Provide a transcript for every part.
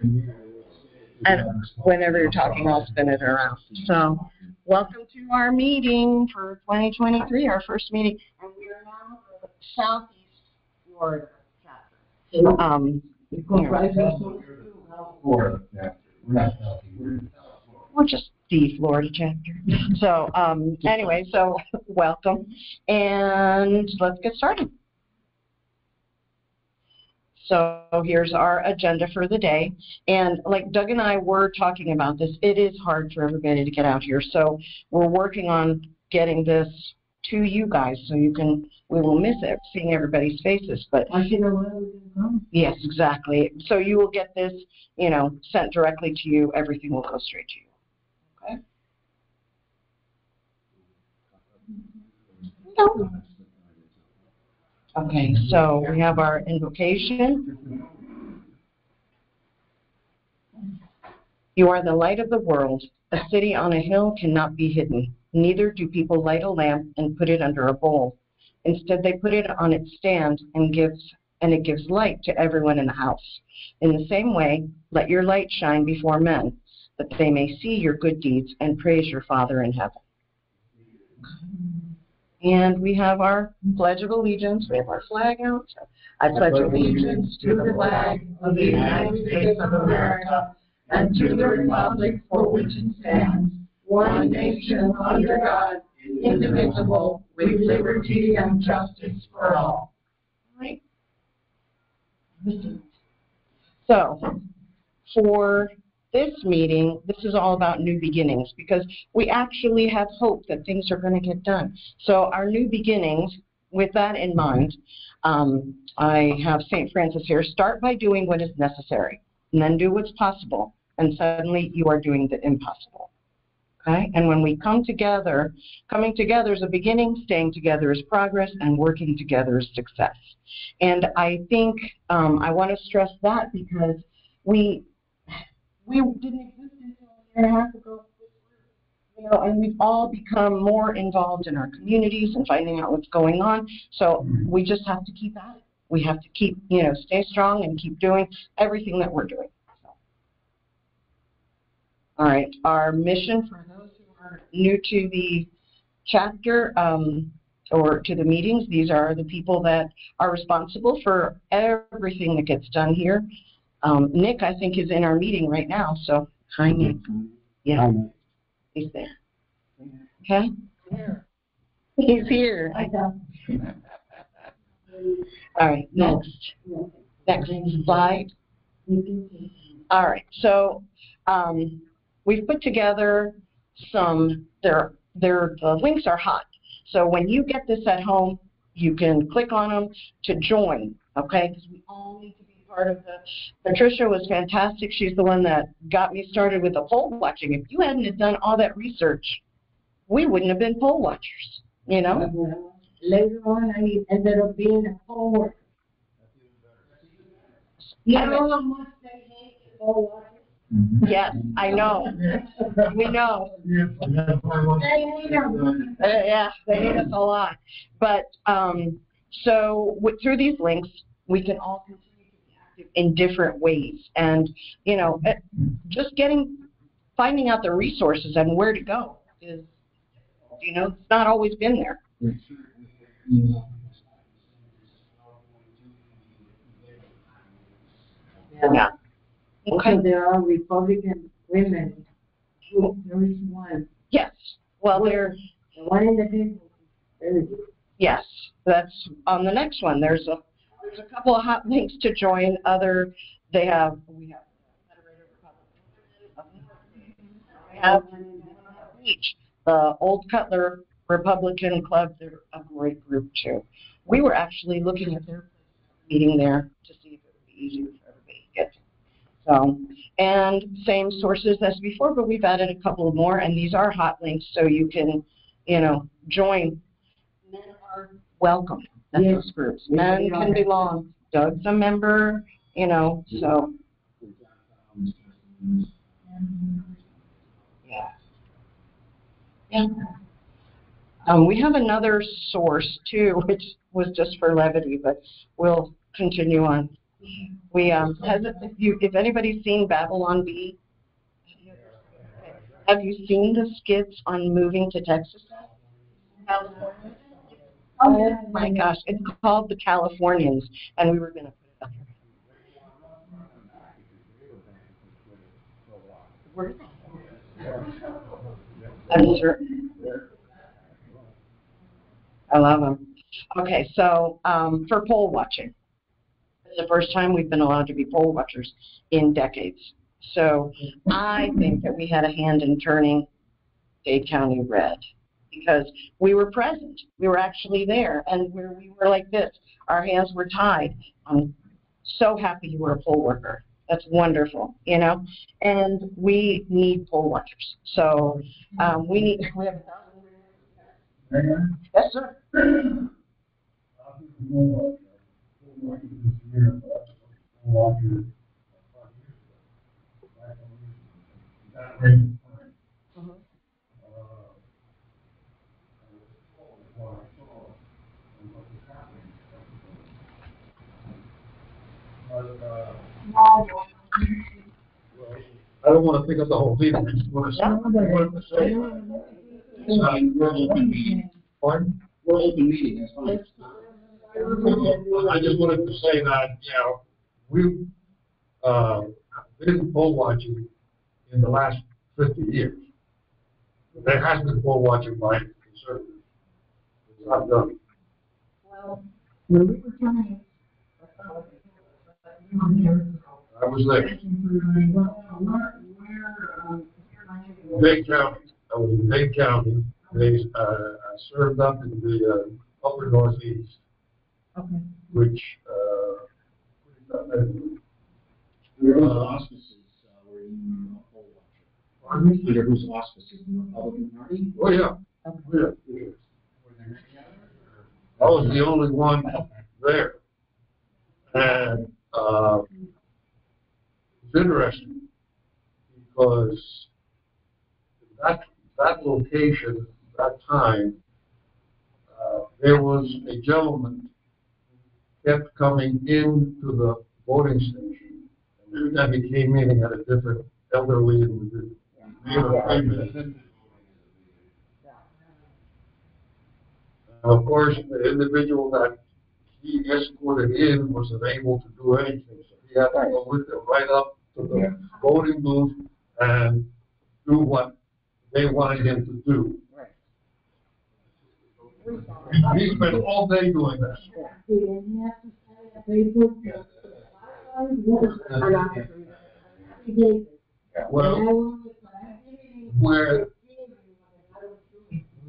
And whenever you're talking, I'll spin it around. So, welcome to our meeting for 2023, our first meeting. And we are now the Southeast Florida chapter. We're just the Florida chapter. So, anyway, so welcome. And let's get started. So here's our agenda for the day. And like Doug and I were talking about this, it is hard for everybody to get out here. So we're working on getting this to you guys so you can, we will miss it, seeing everybody's faces. But yes, exactly. So you will get this, you know, sent directly to you. Everything will go straight to you. Okay? No. Okay, so we have our invocation. You are the light of the world. A city on a hill cannot be hidden. Neither do people light a lamp and put it under a bowl. Instead, they put it on its stand and it gives light to everyone in the house. In the same way, let your light shine before men, that they may see your good deeds and praise your Father in heaven. And we have our Pledge of Allegiance. We have our flag out. So I pledge allegiance to the flag of the United States of America and to the republic for which it stands, one nation under God, indivisible, with liberty and justice for all. All right. So, for this meeting, this is all about new beginnings because we actually have hope that things are going to get done. So our new beginnings, with that in mind, I have St. Francis here. Start by doing what is necessary, and then do what's possible, and suddenly you are doing the impossible. Okay? And when we come together, coming together is a beginning, staying together is progress, and working together is success. And I think I want to stress that because we didn't exist until a year and a half ago, you know, and we've all become more involved in our communities and finding out what's going on. So we just have to keep at it. We have to keep, you know, stay strong and keep doing everything that we're doing. So. All right, our mission for those who are new to the chapter or to the meetings, these are the people that are responsible for everything that gets done here. Nick, I think, is in our meeting right now, so hi, Nick. Yeah, he's there. Okay? He's here. All right, next slide. All right, so we've put together some, the links are hot. So when you get this at home, you can click on them to join, okay? Because we all need to be part of the, Patricia was fantastic. She's the one that got me started with the poll watching. If you hadn't have done all that research, we wouldn't have been poll watchers, you know? Later on, I ended up being a poll watcher. You know how much they hate the poll watchers? Yes, I know. We know. They hate them. Yeah, they hate us a lot. But so through these links, we can all continue to be active in different ways. And, you know, just finding out the resources and where to go is, you know, it's not always been there. Yeah. Okay. Also, there are Republican women. There is one. Yes. Well, there's the one in the table. Yes, that's on the next one. There's a couple of hot links to join. We have each. The Old Cutler Republican Club, they're a great group too. We were actually looking at their meeting there to see if it would be easier for everybody to get to. So, and same sources as before, but we've added a couple more, and these are hot links, so you can, you know, join. Men are welcome at those groups. Men can belong. Doug's a member, you know, so. Yeah. Yeah. We have another source too, which was just for levity, but we'll continue on We if anybody's seen Babylon Bee, have you seen the skits on moving to Texas, California? Oh my gosh, it's called The Californians, and we were going to put it up here. Where is it? I'm sure. I love them. Okay, so for poll watching, it's the first time we've been allowed to be poll watchers in decades. So I think that we had a hand in turning Dade County red because we were present. We were actually there, and we were like this. Our hands were tied. I'm so happy you were a poll worker. That's wonderful, you know. And we need poll watchers. So we have 1,000. Yes, sir. I don't want to pick up the whole meeting. I just want to say, we're open meeting. Pardon? We're open meeting. That's fine. I just wanted to say that, you know, we've been poll watching in the last 50 years. There has been poll watching by conservatives. It's not done. Well, when we were trying, I was there. Dade County. I was in Dade County. I served up in the upper northeast, which Under whose auspices were you a poll watcher? Under whose auspices? The Republican Party? Oh yeah. Were Yeah. there any other? I was the only one there. And it's interesting because that location, that time, there was a gentleman who kept coming into the voting station. And every time he came in, he had a different elderly individual. And of course, the individual that he escorted in wasn't able to do anything, so he had to go with them right up to the voting booth and do what they wanted him to do. He spent all day doing that. Well,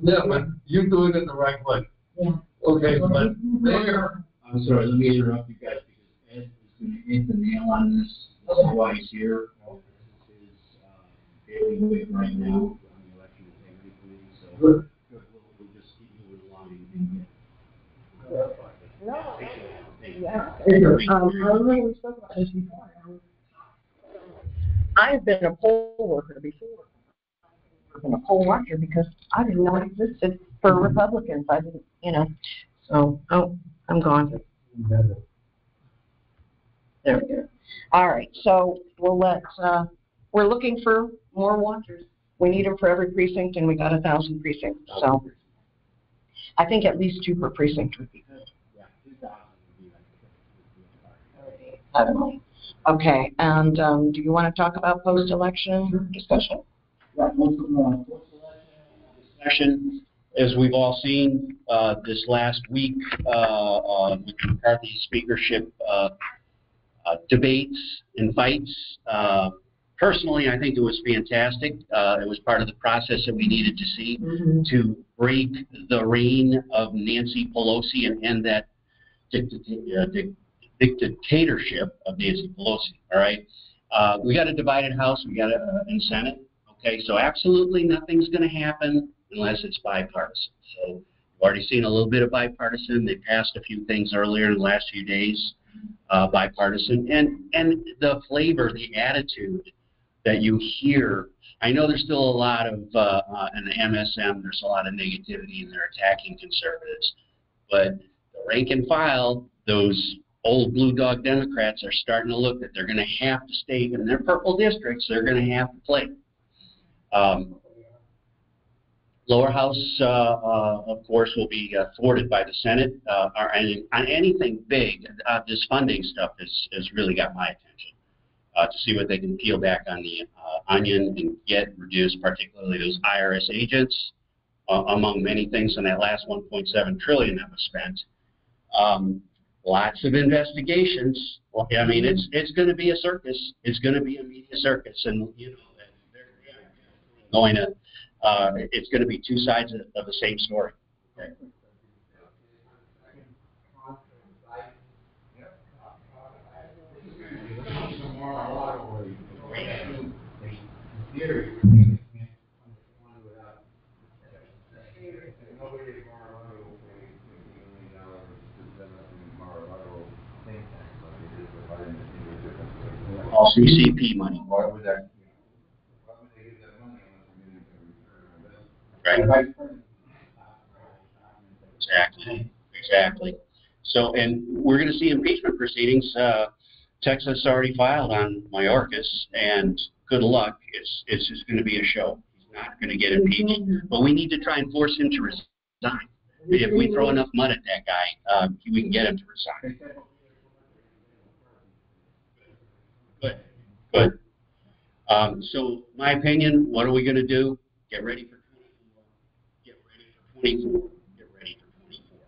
yeah, but you're doing it the right way. Yeah. Okay, but there. I'm sorry, let me interrupt you guys because Ed is going to hit the nail on this. This is why he's here. This is his daily week right now on the election integrity committee. So we'll just keep moving along and I've been a poll worker before. I've been a poll watcher because I didn't know it existed for Republicans. I didn't, you know. So, I'm gone. There we go. All right, so we'll we're looking for more watchers. We need them for every precinct, and we got 1,000 precincts. So, I think at least 2 per precinct would be good. Yeah, 2,000 would be like Okay, and do you want to talk about post-election discussion? Right, post-election discussion, as we've all seen this last week with McCarthy's speakership debates and fights. Personally, I think it was fantastic. It was part of the process that we needed to see to break the reign of Nancy Pelosi and end that dictatorship of Nancy Pelosi. All right, we got a divided House, we got a Senate. Okay, so absolutely nothing's going to happen unless it's bipartisan. So we've already seen a little bit of bipartisan. They passed a few things earlier in the last few days, bipartisan, and the flavor, the attitude that you hear. I know there's still a lot of in the MSM. There's a lot of negativity, and they're attacking conservatives, but the rank and file, those old blue dog Democrats are starting to look that they're going to have to stay in their purple districts. They're going to have to play. Lower house, of course, will be thwarted by the Senate. And on anything big, this funding stuff has really got my attention to see what they can peel back on the onion and get reduced, particularly those IRS agents, among many things in that last 1.7 trillion that was spent. Lots of investigations. Well, I mean, it's going to be a circus. It's going to be a media circus, and you know, they're going to. It's going to be two sides of the same story. Okay. All CCP money. Why would that? Why would they give that money Right. Exactly. So, and we're going to see impeachment proceedings. Texas already filed on Mayorkas, and good luck. It's just going to be a show. He's not going to get impeached, but we need to try and force him to resign. If we throw enough mud at that guy, we can get him to resign. Good. So, my opinion, what are we going to do? Get ready for 24. Get ready for 24. Get ready for 24.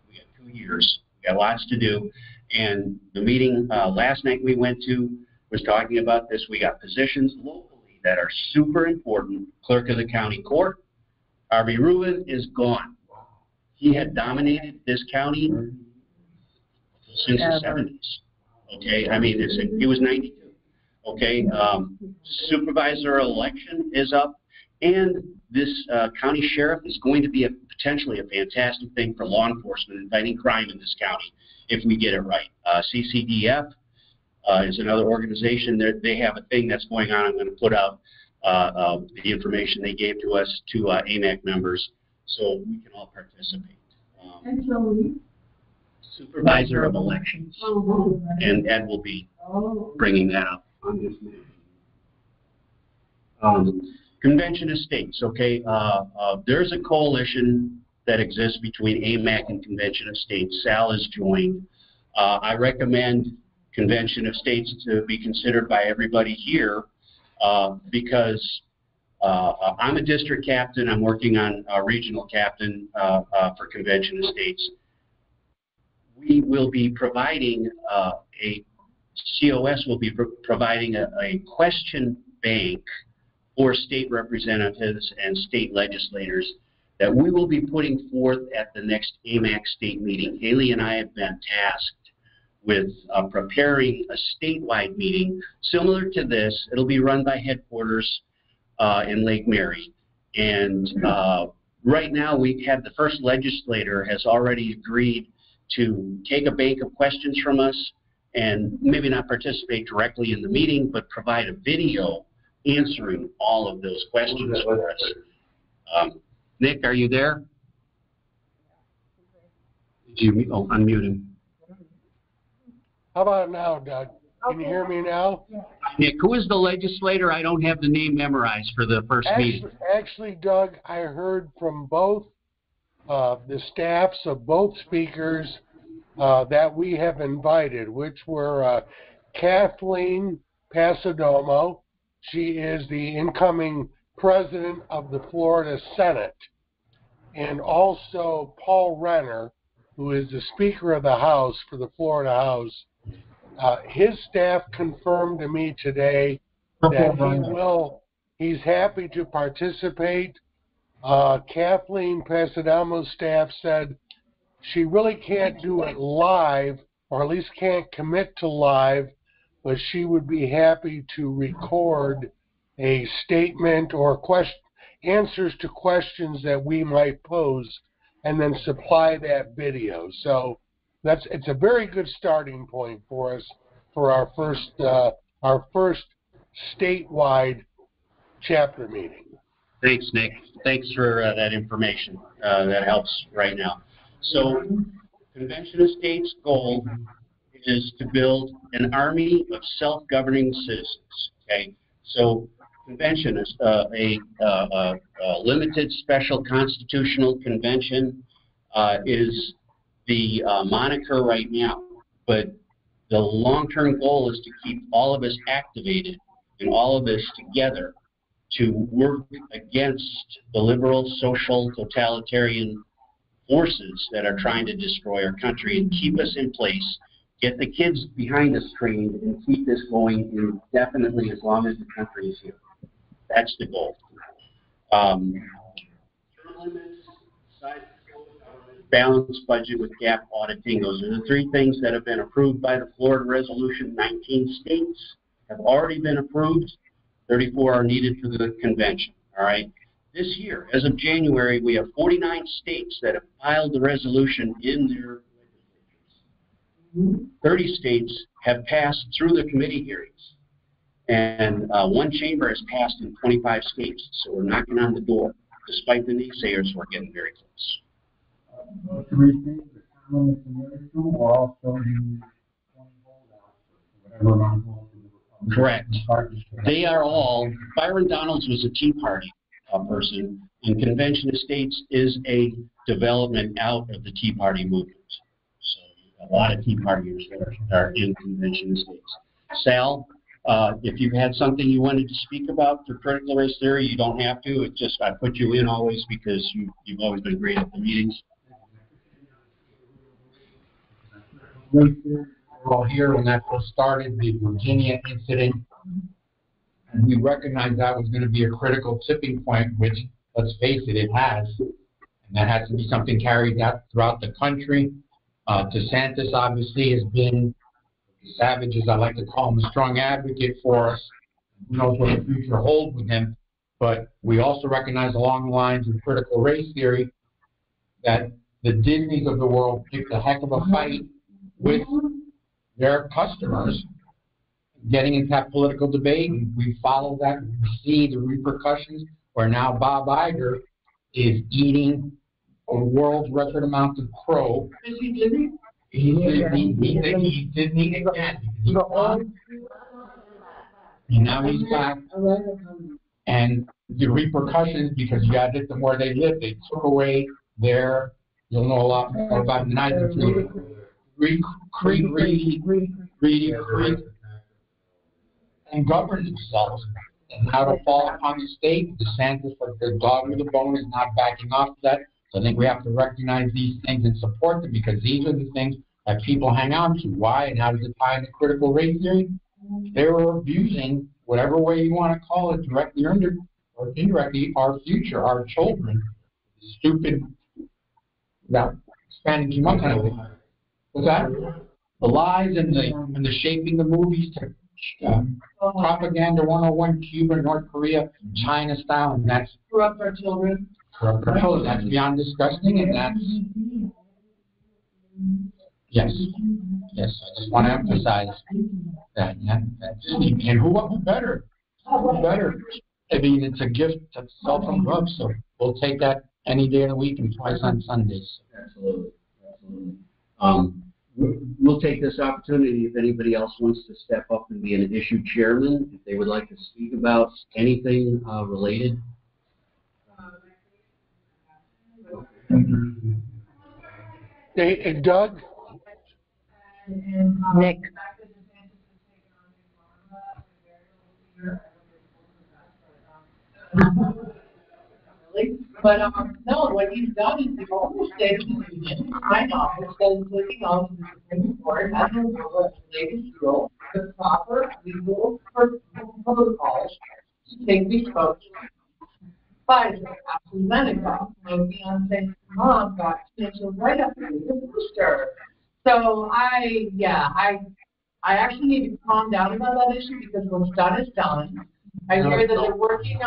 We got 2 years. We got lots to do. And the meeting last night we went to was talking about this. We got positions locally that are super important. Clerk of the county court. Harvey Rubin is gone. He had dominated this county since the 70s. Okay, I mean, he was 92. Okay, supervisor election is up, and this county sheriff is going to be potentially a fantastic thing for law enforcement and fighting crime in this county if we get it right. CCDF is another organization. They have a thing that's going on. I'm going to put out the information they gave to us to AMAC members so we can all participate. Supervisor of elections, and Ed will be bringing that up on his meeting. Convention of States, okay, there's a coalition that exists between AMAC and Convention of States. Sal has joined. I recommend Convention of States to be considered by everybody here because I'm a district captain. I'm working on a regional captain for Convention of States. We will be providing COS will be providing a question bank for state representatives and state legislators that we will be putting forth at the next AMAC state meeting. Haley and I have been tasked with preparing a statewide meeting similar to this. It'll be run by headquarters in Lake Mary. And right now we have the first legislator has already agreed to take a bank of questions from us and maybe not participate directly in the meeting, but provide a video answering all of those questions for us. Nick, are you there? Did you unmute him? How about now, Doug? Can you hear me now? Nick, who is the legislator? I don't have the name memorized for the first meeting. Actually, Doug, I heard from both the staffs of both speakers that we have invited, which were Kathleen Pasadomo. She is the incoming president of the Florida Senate, and also Paul Renner, who is the Speaker of the House for the Florida House. His staff confirmed to me today that he's happy to participate. Kathleen Pasadomo's staff said she really can't do it live, or at least can't commit to live, but she would be happy to record a statement or answers to questions that we might pose and then supply that video. So it's a very good starting point for us for our first statewide chapter meeting. Thanks, Nick. Thanks for that information. That helps right now. So, Convention of States' goal is to build an army of self-governing citizens, okay? So convention is a limited special constitutional convention is the moniker right now, but the long-term goal is to keep all of us activated and all of us together to work against the liberal, social, totalitarian forces that are trying to destroy our country and keep us in place, get the kids behind us trained, and keep this going indefinitely as long as the country is here. That's the goal. Term limits, size of government, balanced budget with gap auditing, those are the three things that have been approved by the Florida resolution. 19 states have already been approved. 34 are needed for the convention, all right? This year, as of January, we have 49 states that have filed the resolution in their legislatures. 30 states have passed through the committee hearings, and one chamber has passed in 25 states, so we're knocking on the door. Despite the naysayers, we're getting very close. To receive the term limits in the other two, or also the 20 holdouts, whatever amount goes to the Correct. They are all, Byron Donalds was a Tea Party person, and Convention of States is a development out of the Tea Party movement. So a lot of Tea Partiers that are in Convention of States. Sal, if you had something you wanted to speak about for critical race theory, you don't have to. It's just I put you in always because you've always been great at the meetings. We're all here when that first started, the Virginia incident, and we recognized that was going to be a critical tipping point, which, let's face it, it has. And that has to be something carried out throughout the country. DeSantis obviously has been, savage as I like to call him, a strong advocate for us. Who knows what the future holds with him. But we also recognize along the lines of critical race theory that the Disneys of the world picked a heck of a fight with their customers, getting into that political debate, and we follow that. We see the repercussions where now Bob Iger is eating a world record amount of crow. Is he Disney? He's Disney again. He's gone, and now he's back. And the repercussions, because you got to get them where they live. They took away their, you'll know a lot more about the night and govern themselves. And now to fall upon the state, DeSantis, like the dog with the bone, is not backing off that. So I think we have to recognize these things and support them, because these are the things that people hang on to. Why and how does it tie into critical race theory? They were abusing, whatever way you want to call it, directly or indirectly, our future, our children. Stupid, without expanding too much on it. What's that? The lies and the shaping the movies to propaganda 101, Cuba, North Korea, China style, and that's Corrupt our children. that's beyond disgusting, and that's yes. I just want to emphasize that. And who better? Who better? I mean, it's a gift to sell from above, so we'll take that any day of the week and twice on Sundays. Absolutely. We'll take this opportunity if anybody else wants to step up and be an issue chairman, if they would like to speak about anything related. Hey, Doug? Nick. But no, what he's done is the only state of the union sign off, which says looking on to the Supreme Court has to what latest rule, the proper legal protocols to take these folks. Pfizer, AstraZeneca, my fiance's mom got cancer right after the booster. So I actually need to calm down about that issue, because what's done is done. I hear that they're working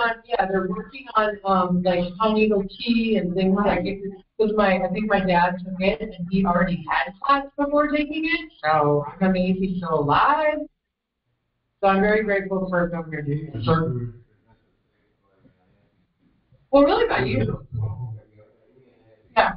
on like illegal tea and things like it. Because I think my dad took it and he already had class before taking it. So I'm amazed he's still alive. So I'm very grateful for Governor Duke. Well, really about you. Yeah.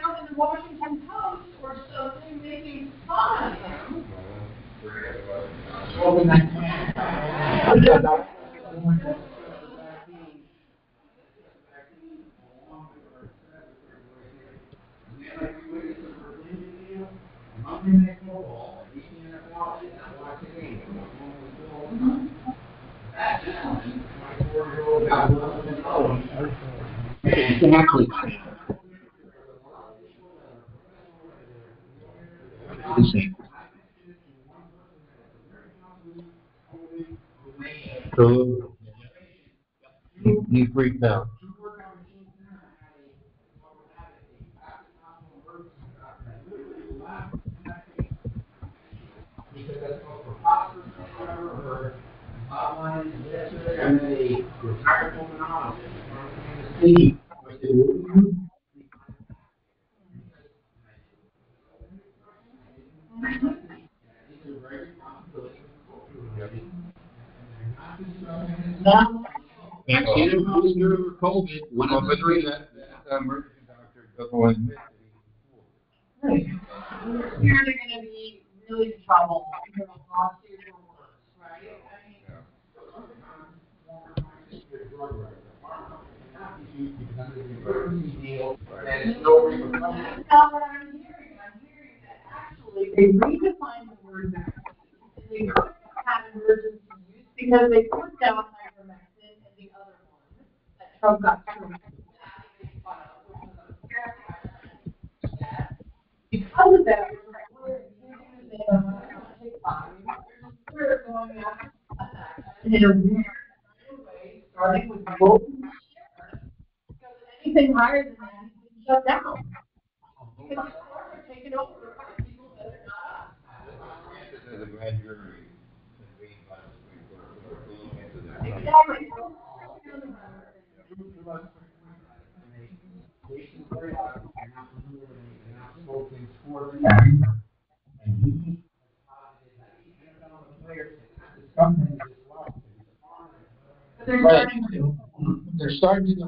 Out in the Washington Post or something making fun of him. Exactly. So, you freaked out. Vaccine booster or COVID, one of the three. That emergency doctor doesn't want to admit that he's Here they're gonna be really in trouble, you know, lawsuits or worse, right? That's not what I'm hearing. I'm hearing that actually they redefined the word vaccine and they put had emergency use because they put down ivermectin and the other one that Trump got through. Because of that, we're using the name we're going after in a weird way, starting with local share. Because anything higher than that is being shut down. Because the courts are taking over by people that are not us. the grand jury. Exactly. But they're Right. starting to. They're starting to do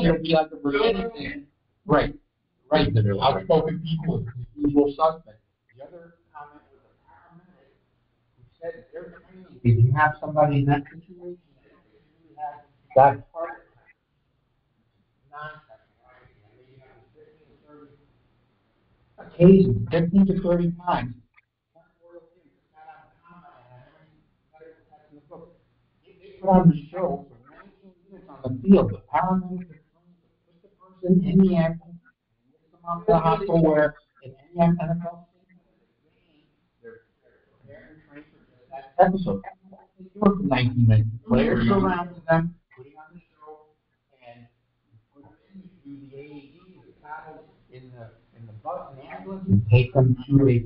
it'll be like a Virginia thing. Right, right, that are outspoken people, usual suspects. The other comment was a paramedic who said they're training. If you have somebody in that situation, you have that part occasion, 15 to 30 times. They put on the show for 19 minutes on the field. The paramedics are trying to put the person in the ambulance, lift them up to the hospital where in any NFL they're prepared and trained for just that episode. They do it for 19 minutes. Players surrounding them, putting on the show, and put them in, do the AED, the paddles in the bus and ambulance, and take them to a facility.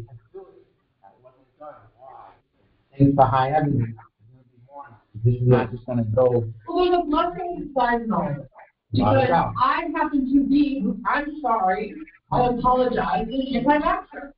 That's what they've done. Why? Things behind everything. This is not just gonna go. Well, there's a blessing besides all of it. Because I happen to be, I'm sorry, I apologize, an anti-vaxxer.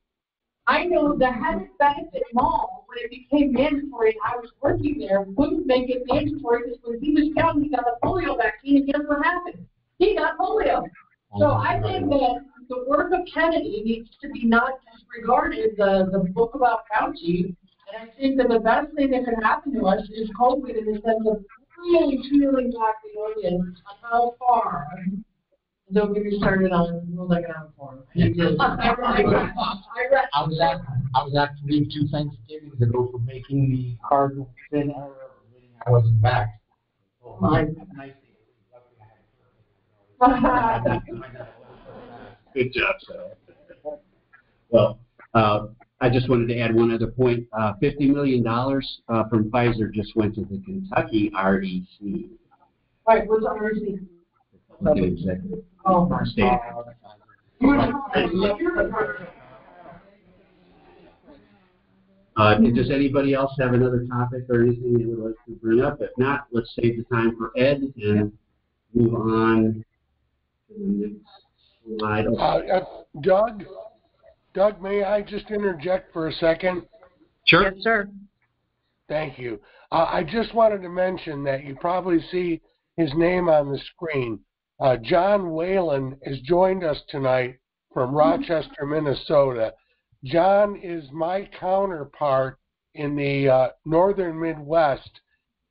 I know the Habit Benefit Mall, when it became mandatory, and I was working there, wouldn't make it mandatory because when he was young, he got a polio vaccine, and guess what happened? He got polio. So I think that the work of Kennedy needs to be not disregarded, the book about Fauci. And I think that the best thing that can happen to us is COVID in the sense of really peeling back the onion on how far. Don't get me started on World Economic Forum. I was actually 2 Thanksgivings ago for making the cardinal sin error of admitting I wasn't back. So Good job, Sal. Well, I just wanted to add one other point. $50 million from Pfizer just went to the Kentucky REC. Right, what's REC? Executive. Oh, my State. Does anybody else have another topic or anything they would like to bring up? If not, let's save the time for Ed and move on to the next slide. Doug, Doug, may I just interject for a second? Sure. Yes, sir. Thank you. I just wanted to mention that you probably see his name on the screen. John Whalen has joined us tonight from Rochester, Minnesota. John is my counterpart in the northern Midwest.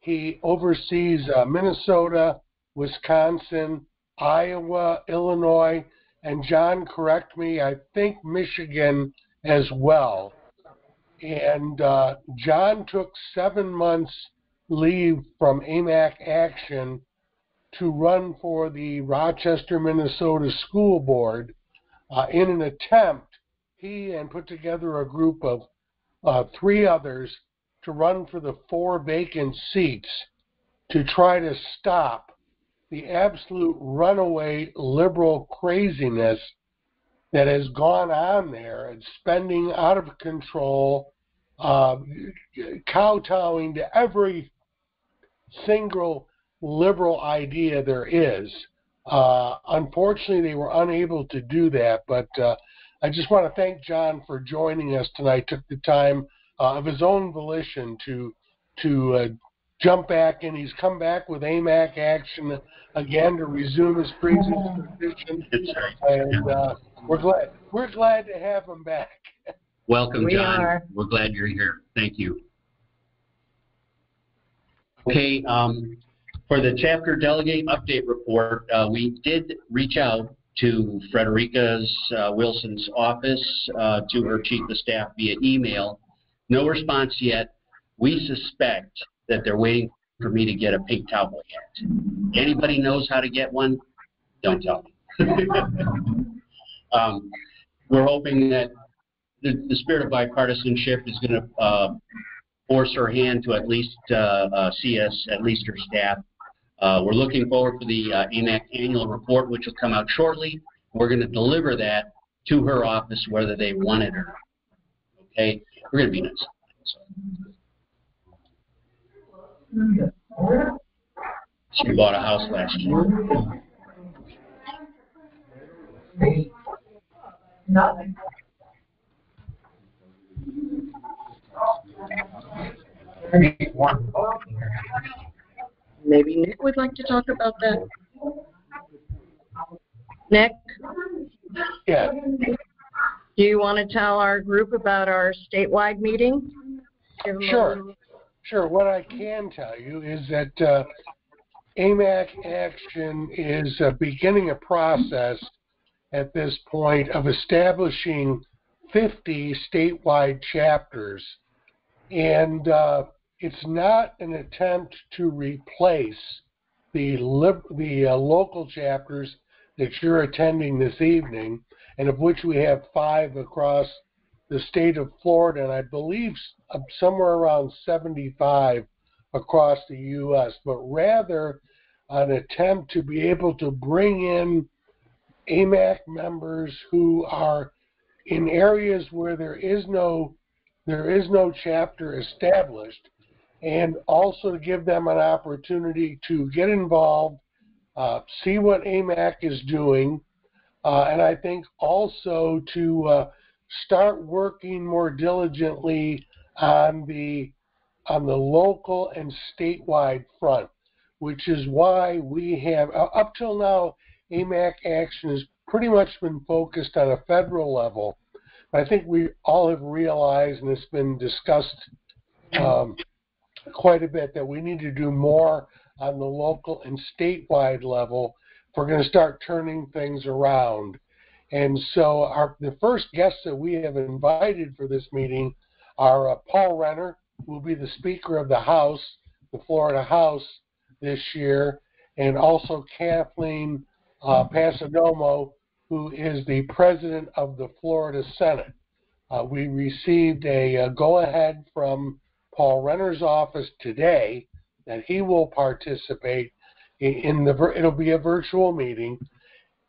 He oversees Minnesota, Wisconsin, Iowa, Illinois, and John, correct me, I think Michigan as well. And John took 7 months leave from Amac Action to run for the Rochester, Minnesota School Board in an attempt, he and put together a group of 3 others to run for the 4 vacant seats to try to stop the absolute runaway liberal craziness that has gone on there and spending out of control, kowtowing to every single liberal idea there is. Unfortunately, they were unable to do that, but I just want to thank John for joining us tonight. Took the time of his own volition to jump back, and he's come back with AMAC Action again to resume his previous position. And we're glad to have him back. Welcome, We John. are. We're glad you're here. Thank you. Okay, for the chapter delegate update report, we did reach out to Frederica Wilson's office, to her chief of staff via email. No response yet. We suspect that they're waiting for me to get a pink cowboy hat. Anybody knows how to get one? Don't tell me. We're hoping that the spirit of bipartisanship is going to force her hand to at least see us, at least her staff. We're looking forward to the AMAC annual report, which will come out shortly. We're going to deliver that to her office, whether they want it or not. Okay? We're going to be nice. She bought a house last year. Nothing. Maybe Nick would like to talk about that. Nick, Yeah. do you want to tell our group about our statewide meeting? Give them a Sure. little- Sure. What I can tell you is that AMAC Action is beginning a process at this point of establishing 50 statewide chapters. And it's not an attempt to replace the local chapters that you're attending this evening, and of which we have 5 across the state of Florida, and I believe somewhere around 75 across the U.S., but rather an attempt to be able to bring in AMAC members who are in areas where there is no chapter established, and also to give them an opportunity to get involved, see what AMAC is doing, and I think also to start working more diligently on the local and statewide front, which is why we have, up till now, AMAC Action has pretty much been focused on a federal level. I think we all have realized, and it's been discussed quite a bit, that we need to do more on the local and statewide level if we're going to start turning things around. And so the first guests that we have invited for this meeting are Paul Renner, who will be the Speaker of the House, the Florida House this year, and also Kathleen Pasadomo, who is the President of the Florida Senate. We received a go-ahead from Paul Renner's office today that he will participate in it'll be a virtual meeting.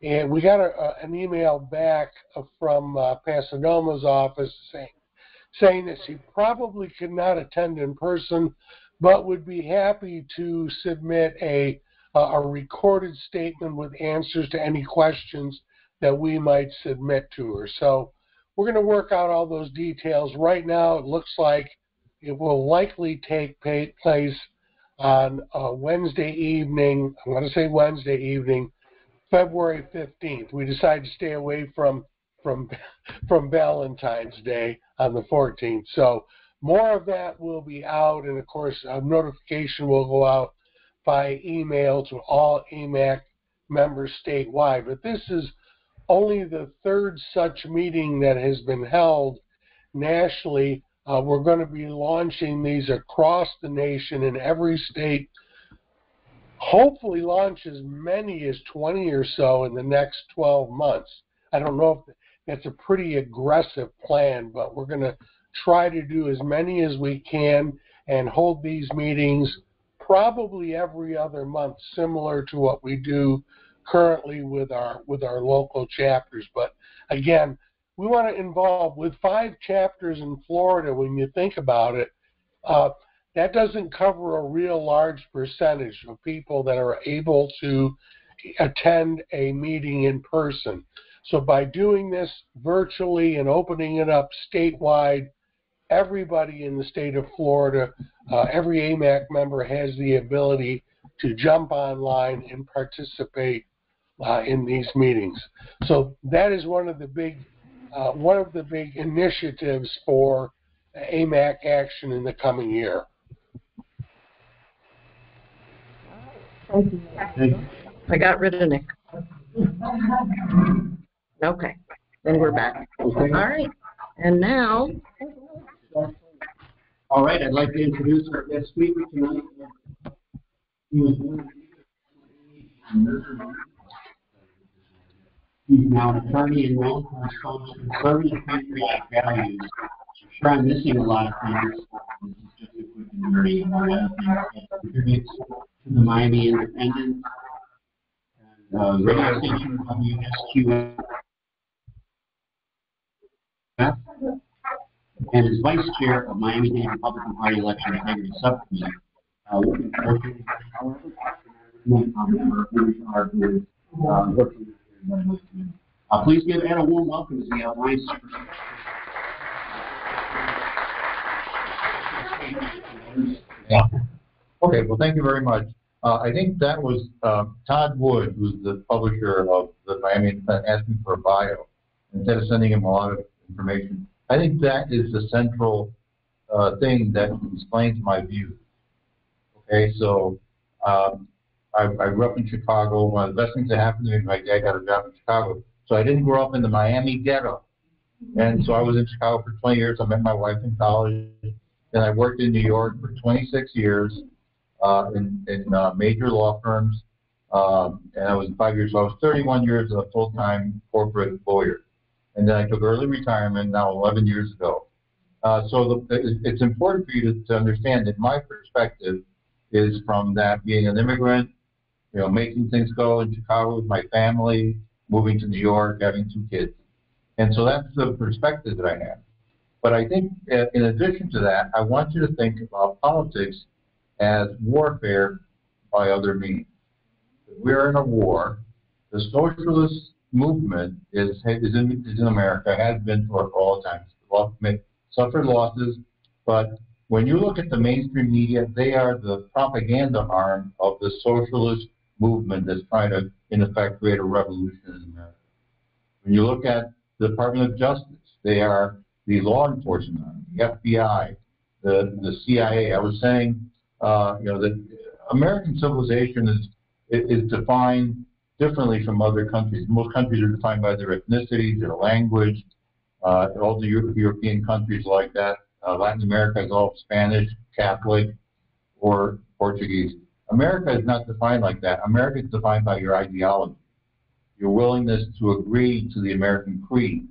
And we got an email back from Pasadomo's office saying that she probably could not attend in person, but would be happy to submit a recorded statement with answers to any questions that we might submit to her. So we're going to work out all those details. Right now, it looks like it will likely take place on Wednesday evening. I'm going to say Wednesday evening, February 15th. We decided to stay away from Valentine's Day on the 14th. So more of that will be out, and of course, a notification will go out by email to all Amac members statewide. But this is only the third such meeting that has been held nationally. We're going to be launching these across the nation in every state. Hopefully launch as many as 20 or so in the next 12 months. I don't know if that's a pretty aggressive plan, but we're going to try to do as many as we can and hold these meetings probably every other month, similar to what we do currently with our local chapters. But again, we want to involve, with 5 chapters in Florida, when you think about it, that doesn't cover a real large percentage of people that are able to attend a meeting in person. So by doing this virtually and opening it up statewide, everybody in the state of Florida, every AMAC member has the ability to jump online and participate in these meetings. So that is one of the big initiatives for AMAC action in the coming year. I got rid of Nick. Okay, then we're back. All right, and now. All right, I'd like to introduce our guest speaker tonight. He's now an attorney and known for his focus on conservative patriotic values. I'm sure I'm missing a lot of things. This is just a quick summary of one of the things that contributes to the Miami Independent radio station WSQF, and is vice chair of Miami-Dade Republican Party Election Integrity Subcommittee. Looking forward to it, however, please give Ed a warm welcome as he outlines. Yeah. Okay, well, thank you very much. I think that was Todd Wood, who's the publisher of the Miami Independent, asking for a bio instead of sending him a lot of information. I think that is the central thing that explains my views. Okay, so I grew up in Chicago. One of the best things that happened to me, my dad got a job in Chicago. So I didn't grow up in the Miami ghetto. And so I was in Chicago for 20 years. I met my wife in college. Then I worked in New York for 26 years in major law firms. And I was 5 years, so I was 31 years a full-time corporate lawyer. And then I took early retirement now 11 years ago. It's important for you to understand that my perspective is from that being an immigrant, you know, making things go in Chicago with my family, moving to New York, having 2 kids. And so that's the perspective that I have. But I think in addition to that, I want you to think about politics as warfare by other means. We're in a war. The socialist movement is in America, has been for all times. Suffered losses, but when you look at the mainstream media, they are the propaganda arm of the socialist movement that's trying to, in effect, create a revolution in America. When you look at the Department of Justice, they are the law enforcement arm, the FBI, the CIA. I was saying, that American civilization is defined differently from other countries. Most countries are defined by their ethnicity, their language. All the European countries like that. Latin America is all Spanish, Catholic, or Portuguese. America is not defined like that. America is defined by your ideology, your willingness to agree to the American creed.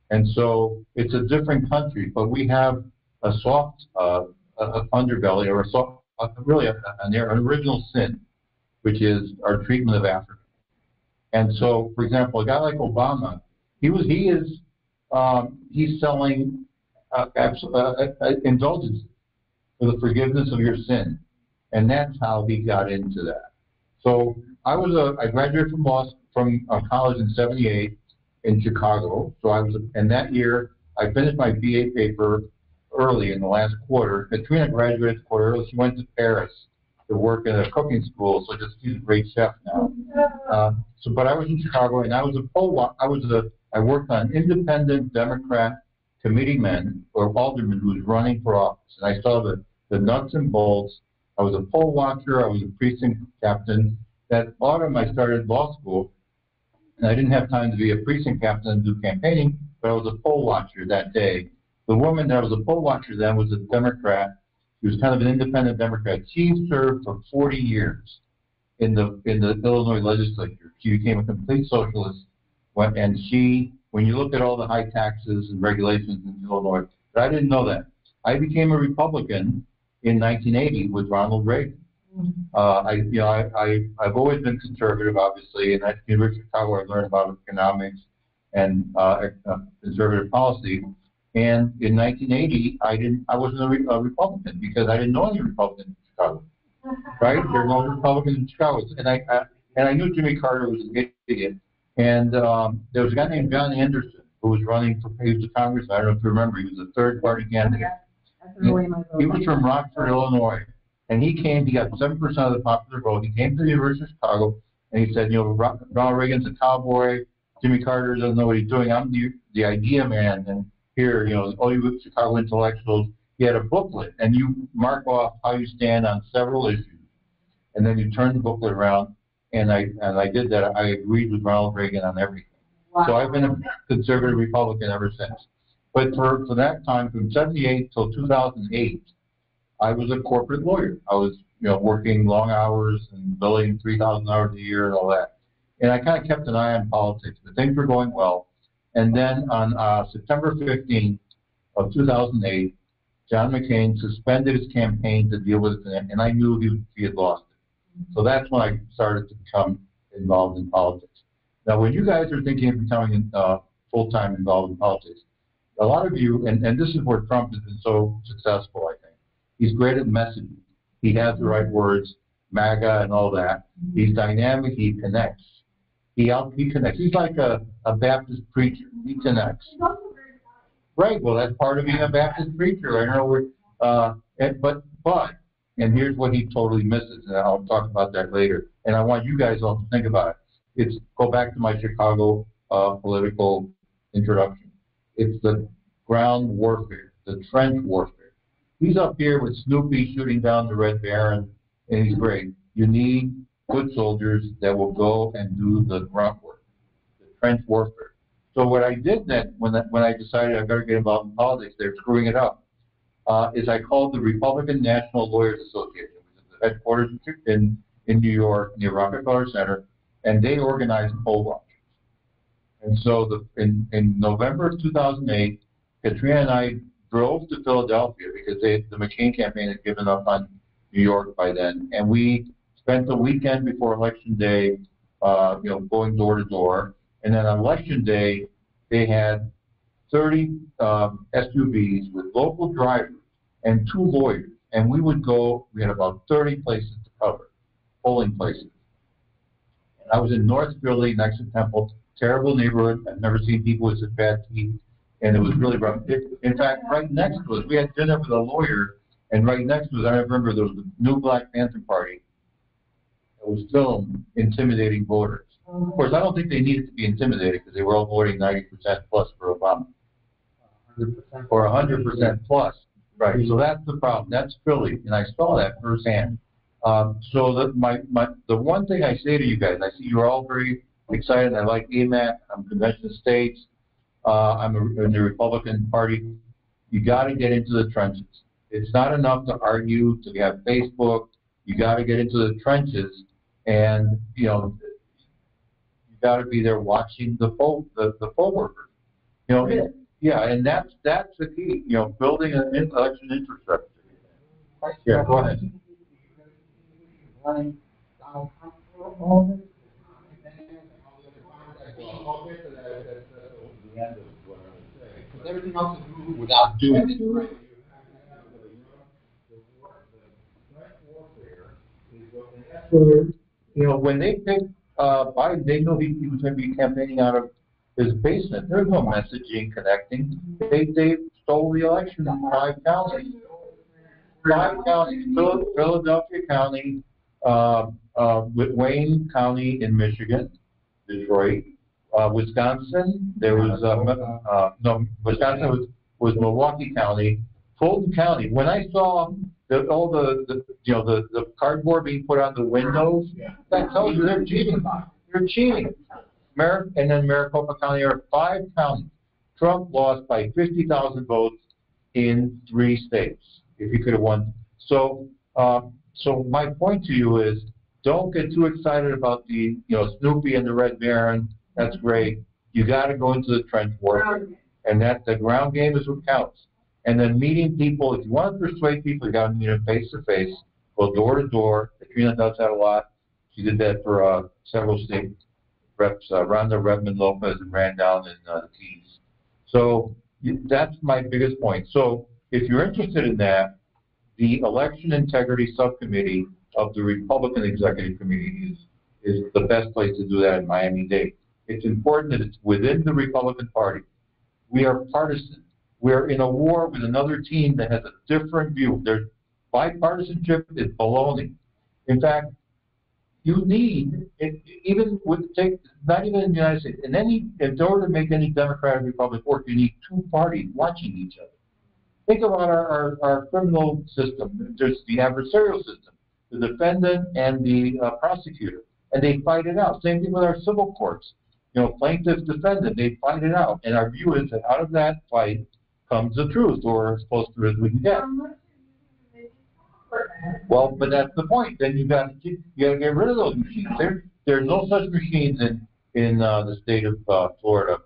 And so it's a different country, but we have a soft underbelly, or an original sin, which is our treatment of Africa. And so, for example, a guy like Obama, he's selling indulgences for the forgiveness of your sin, and that's how he got into that. So I graduated from college in '78. in Chicago. So and that year I finished my BA paper early in the last quarter. Katrina graduated quarter early. She went to Paris to work in a cooking school, so she's a great chef now. But I was in Chicago, and I was I worked on an independent Democrat committeeman or alderman who was running for office, and I saw the nuts and bolts. I was a poll watcher. I was a precinct captain. That autumn, I started law school, and I didn't have time to be a precinct captain and do campaigning, but I was a poll watcher that day. The woman that was a poll watcher then was a Democrat. She was kind of an independent Democrat. She served for 40 years in the Illinois legislature. She became a complete socialist, and when you look at all the high taxes and regulations in Illinois, but I didn't know that. I became a Republican in 1980 with Ronald Reagan. I've always been conservative, obviously, and at the University of Chicago I learned about economics and conservative policy. And in 1980, I wasn't a Republican because I didn't know any Republicans in Chicago. Right? There were no Republicans in Chicago, and I knew Jimmy Carter was an idiot. And there was a guy named John Anderson who was running he was a congressman. I don't know if you remember. He was a third-party candidate. He was from Rockford, Illinois, and he got 7% of the popular vote. He came to the University of Chicago, and he said, Ronald Reagan's a cowboy. Jimmy Carter doesn't know what he's doing. I'm the idea man, and here, all you Chicago intellectuals. He had a booklet, and you mark off how you stand on several issues, and then you turn the booklet around. And I did that. I agreed with Ronald Reagan on everything. Wow. So I've been a conservative Republican ever since. But for that time, from 78 till 2008, I was a corporate lawyer. I was working long hours and billing 3,000 hours a year and all that. And I kind of kept an eye on politics. But things were going well. And then on September 15th of 2008, John McCain suspended his campaign to deal with it, and I knew he had lost it. So that's when I started to become involved in politics. Now, when you guys are thinking of becoming full-time involved in politics, a lot of you, and this is where Trump has been so successful, I think. He's great at messaging. He has the right words, MAGA and all that. He's dynamic. He connects. He connects. He's like a Baptist preacher. He connects. Right. Well, that's part of being a Baptist preacher. I know. But and here's what he totally misses, and I'll talk about that later. And I want you guys all to think about it. Go back to my Chicago political introduction. It's the ground warfare, the trench warfare. He's up here with Snoopy shooting down the Red Baron, and he's great. You need good soldiers that will go and do the grunt work, the trench warfare. So what I did then, when I decided I better get involved in politics, they're screwing it up, is I called the Republican National Lawyers Association, which is the headquarters in New York near Rockefeller Center, and they organized poll watchers. And so in November of 2008, Katrina and I drove to Philadelphia because the McCain campaign had given up on New York by then, and we spent the weekend before Election Day, going door to door. And then on Election Day, they had 30 SUVs with local drivers and 2 lawyers. And we had about 30 places to cover, polling places. And I was in North Philly next to Temple, terrible neighborhood. I've never seen people with such bad teeth. And it was really rough. In fact, right next to us, we had dinner with a lawyer. And right next to us, I remember there was the new Black Panther Party that was filmed intimidating voters. Of course, I don't think they needed to be intimidated because they were all voting 90% plus for Obama. 100%. Or 100% plus. Right. So that's the problem. That's Philly. And I saw that firsthand. So the one thing I say to you guys, I see you're all very excited. I like Amac. I'm Convention of States. I'm in the Republican Party. You got to get into the trenches. It's not enough to argue, to have Facebook. You got to get into the trenches, and you got to be there watching the poll workers. Yeah, and that's the key. Building an election infrastructure. Yeah, go ahead. I'll get to that. That's the end of what I would say. Because everything else is moved without doing it. When they picked Biden, they knew he was going to be campaigning out of his basement. There's no messaging connecting. They stole the election in 5 counties. 5 counties, Philadelphia County, Wayne County in Michigan, Detroit, Wisconsin. There was Wisconsin was Milwaukee County, Fulton County. When I saw all the cardboard being put on the windows, that tells you they're cheating. They're cheating. And then Maricopa County are 5 counties. Trump lost by 50,000 votes in 3 states. If he could have won. So my point to you is, don't get too excited about the Snoopy and the Red Baron. That's great. You got to go into the trench warfare, and that the ground game is what counts. And then meeting people. If you want to persuade people, you got to meet them face to face. Go door to door. Katrina does that a lot. She did that for several state reps. Rhonda Redmond Lopez and ran down in the Keys. So that's my biggest point. So if you're interested in that, the Election Integrity Subcommittee of the Republican Executive Committee is the best place to do that in Miami-Dade. It's important that it's within the Republican Party. We are partisan. We're in a war with another team that has a different view. Their bipartisanship is baloney. In fact, you need, even with not even in the United States, in order to make any Democratic Republic work, you need 2 parties watching each other. Think about our criminal system. There's the adversarial system, the defendant and the prosecutor, and they fight it out. Same thing with our civil courts. Plaintiff, defendant, they fight it out. And our view is that out of that fight comes the truth, or as close to it as we can get. Well, but that's the point. Then you got to get rid of those machines. There's no such machines in the state of Florida.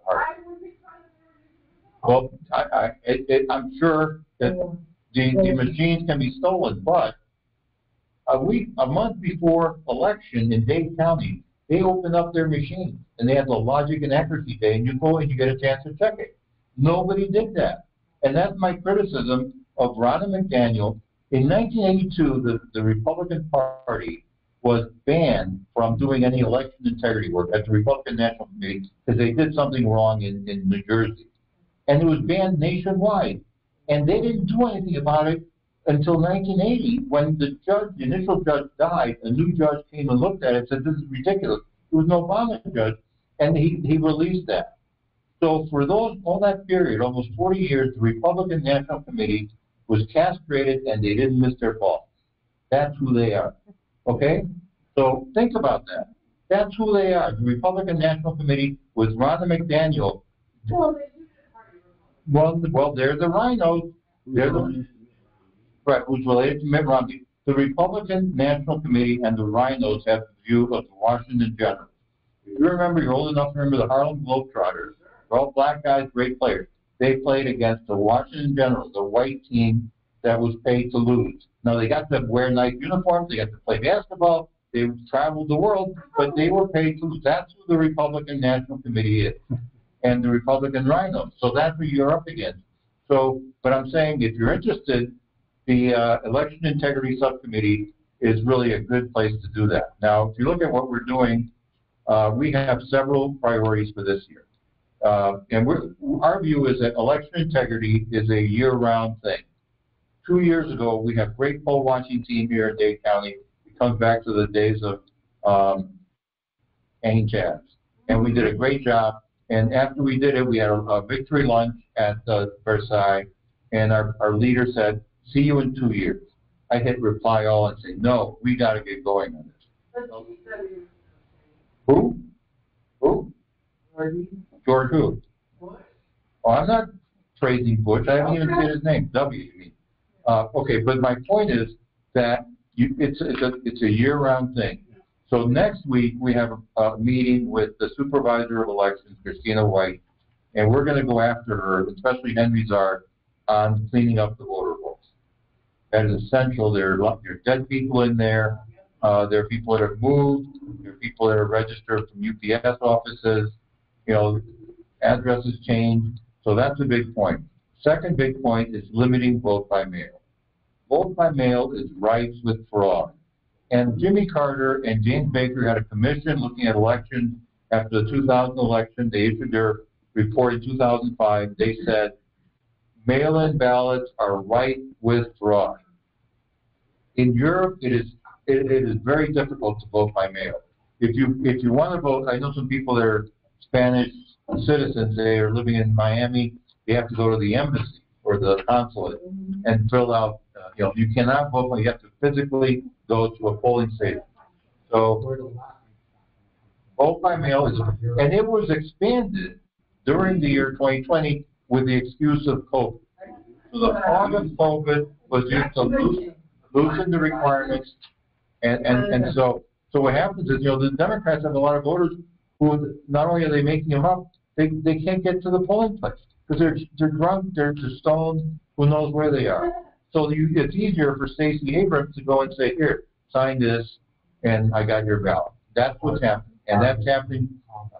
Well, I'm sure that the machines can be stolen, but a month before election in Dade County, they opened up their machines, and they had the logic and accuracy day, and you go and you get a chance to check it. Nobody did that. And that's my criticism of Ronna McDaniel. In 1982, the Republican Party was banned from doing any election integrity work at the Republican National Committee because they did something wrong in New Jersey. And it was banned nationwide. And they didn't do anything about it until 1980, when the initial judge died. A new judge came and looked at it and said, this is ridiculous. It was an Obama judge, and he released that. So for all that period, almost 40 years, the Republican National Committee was castrated, and they didn't miss their ball. That's who they are. Okay? So think about that. That's who they are. The Republican National Committee with Ronna McDaniel. Well, they're the rhinos. They're right, who's related to Mitt Romney. The Republican National Committee and the rhinos have the view of the Washington Generals. If you remember, you're old enough to remember the Harlem Globetrotters. They're all black guys, great players. They played against the Washington Generals, the white team that was paid to lose. Now, they got to wear nice uniforms. They got to play basketball. They traveled the world, but they were paid to lose. That's who the Republican National Committee is, and the Republican rhinos. So that's who you're up against. So, but I'm saying if you're interested, the Election Integrity Subcommittee is really a good place to do that. Now, if you look at what we're doing, we have several priorities for this year. And our view is that election integrity is a year-round thing. 2 years ago, we have a great poll watching team here in Dade County. It comes back to the days of hanging chads. And we did a great job. And after we did it, we had a victory lunch at Versailles. And our leader said, see you in 2 years. I hit reply all and say, no, we got to get going on this. Who? George who? Oh, I'm not praising Bush. I haven't even said his name. W, you mean. Okay, but my point is that it's a year-round thing. So next week we have a meeting with the Supervisor of Elections, Christina White, and we're going to go after her, especially Henry Czar, on cleaning up the voter rolls. That is essential. There are dead people in there. There are people that have moved. There are people that are registered from UPS offices. Addresses change. So that's a big point. Second big point is limiting vote by mail. Vote by mail is rife with fraud. And Jimmy Carter and James Baker had a commission looking at elections after the 2000 election, they issued their report in 2005. They said, mail-in ballots are right with fraud. In Europe, it is very difficult to vote by mail. If you want to vote, I know some people that are Spanish citizens, they are living in Miami, they have to go to the embassy or the consulate and fill out, you cannot vote, but you have to physically go to a polling station. So, vote by mail is, and it was expanded during the year 2020 with the excuse of COVID. So the fog of COVID was used to loosen the requirements, and so what happens is, the Democrats have a lot of voters who not only are they making them up, they can't get to the polling place because they're drunk, they're stoned, who knows where they are. So it's easier for Stacey Abrams to go and say, here, sign this, and I got your ballot. That's what's happening, and that's happening.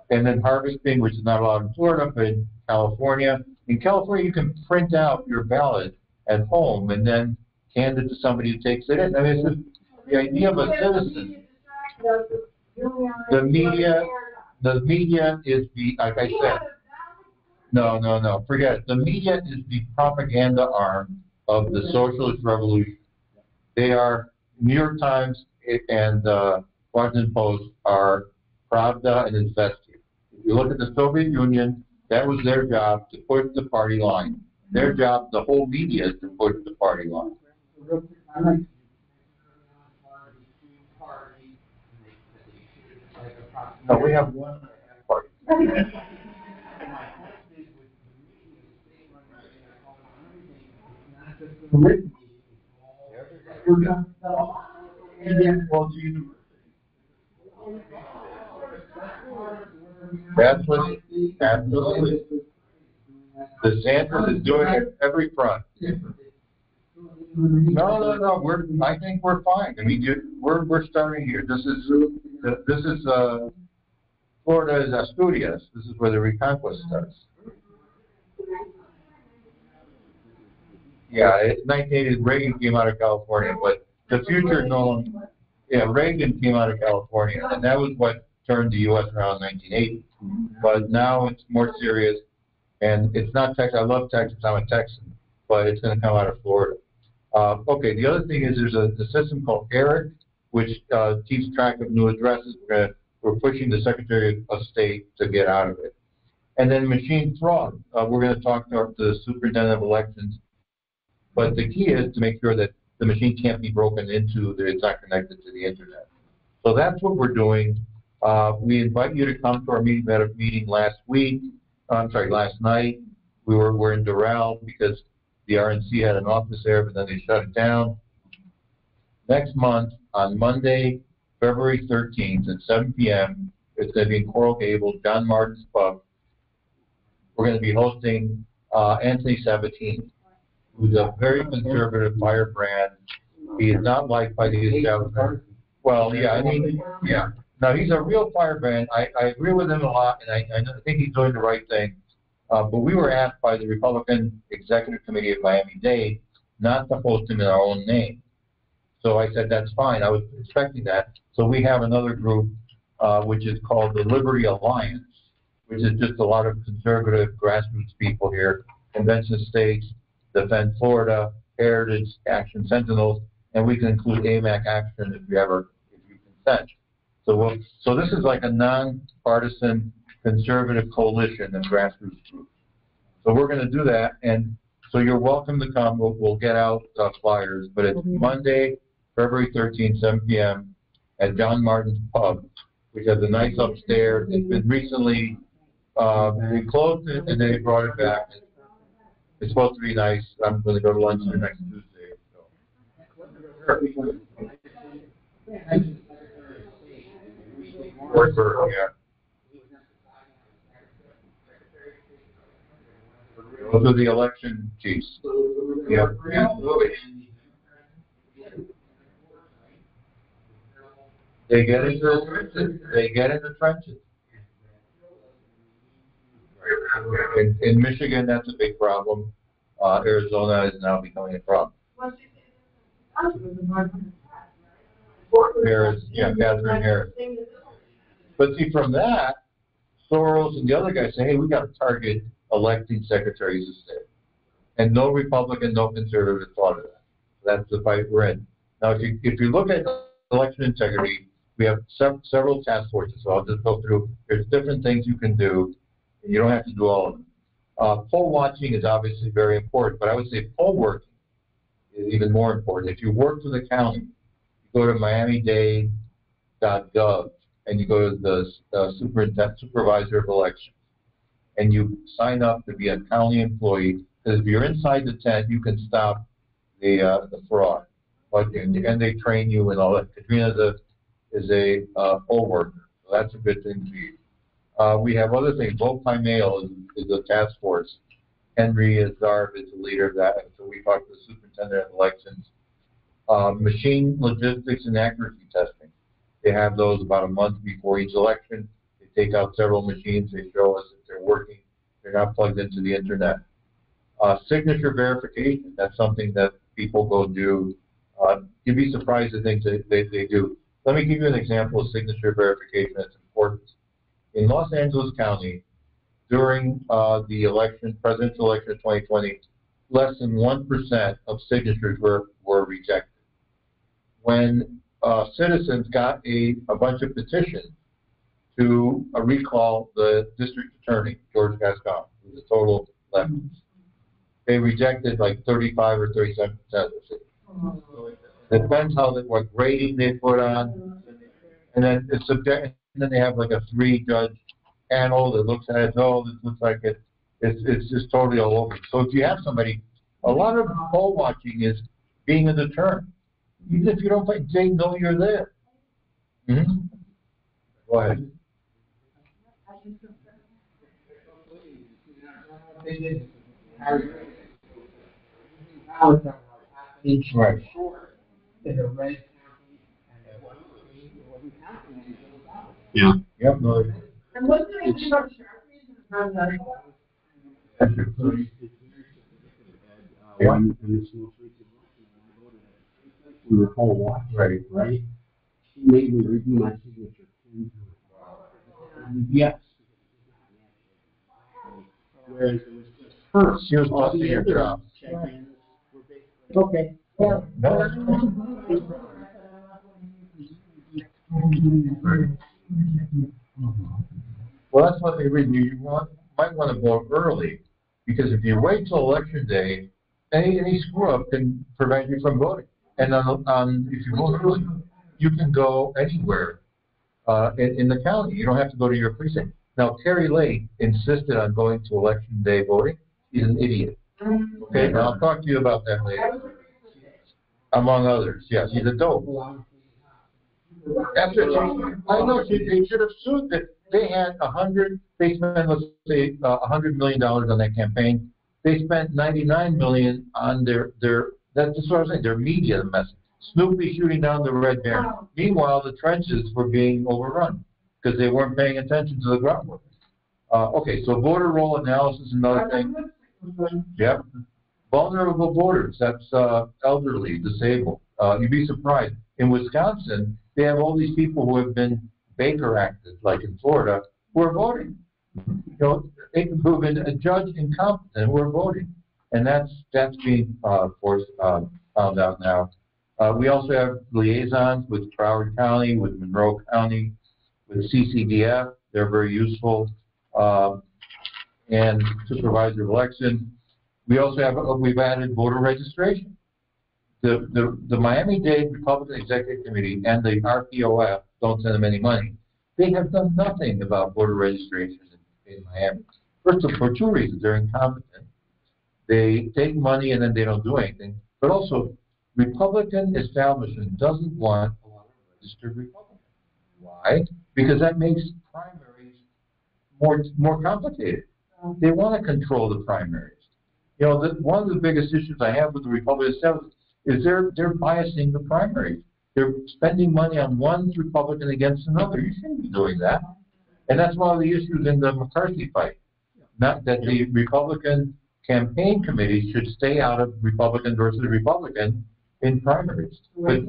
And then harvesting, which is not allowed in Florida, but in California. In California, you can print out your ballot at home and then hand it to somebody who takes it in. I mean, it's the idea of a citizen. The media is like I said, no, forget it. The media is the propaganda arm of the socialist revolution. They are, New York Times and Washington Post are Pravda and Izvestia. If you look at the Soviet Union, that was their job to push the party line. Their job, the whole media, is to push the party line. No, we have one party. That's what, absolutely. DeSantis is doing it every front. No. I think we're fine. I mean, we're starting here. This is Florida is Asturias. This is where the Reconquest starts. Yeah, 1980, Reagan came out of California, but the future Reagan came out of California, and that was what turned the U.S. around in 1980. But now it's more serious, and it's not Texas. I love Texas. I'm a Texan, but it's going to come out of Florida. Okay, the other thing is there's a system called ERIC, which keeps track of new addresses. We're pushing the Secretary of State to get out of it. And then machine fraud. We're going to talk to the Superintendent of Elections. But the key is to make sure that the machine can't be broken into, that it's not connected to the internet. So that's what we're doing. We invite you to come to our meeting. We had a meeting last night. We're in Doral because the RNC had an office there, but then they shut it down. Next month, on Monday, February 13th at 7 p.m., it's going to be in Coral Gables, John Martin's Pub. We're going to be hosting Anthony Sabatini, who's a very conservative firebrand. He is not liked by the establishment. Well, yeah, yeah. Now, he's a real firebrand. I agree with him a lot, and I think he's doing the right thing. But we were asked by the Republican Executive Committee of Miami-Dade not to host him in our own name. So I said, that's fine. I was expecting that. So we have another group, which is called the Liberty Alliance, which is just a lot of conservative grassroots people here, Convention States, Defend Florida, Heritage Action Sentinels, and we can include Amac Action if you consent. So this is like a nonpartisan conservative coalition of grassroots groups. So we're going to do that, and so you're welcome to come. We'll get out flyers, but it's Monday, February 13th, 7 p.m. at John Martin's Pub, which has a nice upstairs. It's been recently we closed it and then they brought it back. It's supposed to be nice. I'm going to go to lunch there next Tuesday. So. Yeah. Those are the election chiefs. Yeah. They get into the trenches. In Michigan, that's a big problem. Arizona is now becoming a problem. Catherine Harris. But see, from that, Soros and the other guys say, hey, we got to target electing secretaries of state. And no Republican, no conservative thought of that. That's the fight we're in. Now, if you look at election integrity, we have several task forces. So I'll just go through. There's different things you can do. And you don't have to do all of them. Poll watching is obviously very important, but I would say poll working is even more important. If you work for the county, you go to miamidade.gov and you go to the supervisor of elections and you sign up to be a county employee. Because if you're inside the tent, you can stop the fraud. And they train you and all that. Katrina is a poll worker, so that's a good thing to be. We have other things. Vote by mail is a task force. Henry Zarb is the leader of that. And so we talked to the superintendent of elections. Machine logistics and accuracy testing. They have those about a month before each election. They take out several machines. They show us if they're working. They're not plugged into the internet. Signature verification. That's something that people go do. You'd be surprised at things that they do. Let me give you an example of signature verification that's important. In Los Angeles County, during the election, presidential election of 2020, less than 1% of signatures were rejected. When citizens got a bunch of petitions to recall the district attorney, George Gascon, who's a total leftist, they rejected like 35 or 37% of the signatures. It depends what grading they put on, and then it's subject. And then they have like a 3-judge panel that looks at it. Oh, this looks like it's just totally all over. So if you have somebody, a lot of poll watching is being a deterrent. Even if you don't think they know you're there. Mm-hmm. Go ahead. Right. Yeah. Yep. No. And what's the issue about Sharpies and we were poll watching, right? She made me redo my signature 10 times. Yes. Whereas it was just her. She was busting your job. Okay. Yeah. No. Well, that's what they read. You might want to vote early, because if you wait till election day, any screw up can prevent you from voting. And if you vote early, you can go anywhere in the county. You don't have to go to your precinct. Now, Terry Lake insisted on going to election day voting. He's an idiot. Okay, now I'll talk to you about that later. Among others, yes, he's a dope. After I know they should have sued that. They had they spent, let's say, $100 million on that campaign. They spent $99 million on that's what I'm saying, their media message. Snoopy shooting down the Red Baron. Meanwhile, the trenches were being overrun because they weren't paying attention to the groundwork. Okay, so voter roll analysis is another thing. Yep. Vulnerable voters, that's elderly, disabled. You'd be surprised. In Wisconsin, they have all these people who have been Baker acted, like in Florida, who are voting. You know, who've been adjudged incompetent, who are voting. And that's being found out now. We also have liaisons with Broward County, with Monroe County, with CCDF. They're very useful. And supervisor of election. We also have we've added voter registration. The Miami-Dade Republican Executive Committee and the RPOF don't send them any money. They have done nothing about voter registration in Miami. First, for 2 reasons: they're incompetent. They take money and then they don't do anything. But also, Republican establishment doesn't want a lot of registered Republicans. Why? Because that makes primaries more complicated. They want to control the primaries. You know, one of the biggest issues I have with the Republican establishment is they're biasing the primaries. They're spending money on one Republican against another. You shouldn't be doing that. And that's one of the issues in the McCarthy fight. Not that the Republican campaign committee should stay out of Republican versus Republican in primaries. But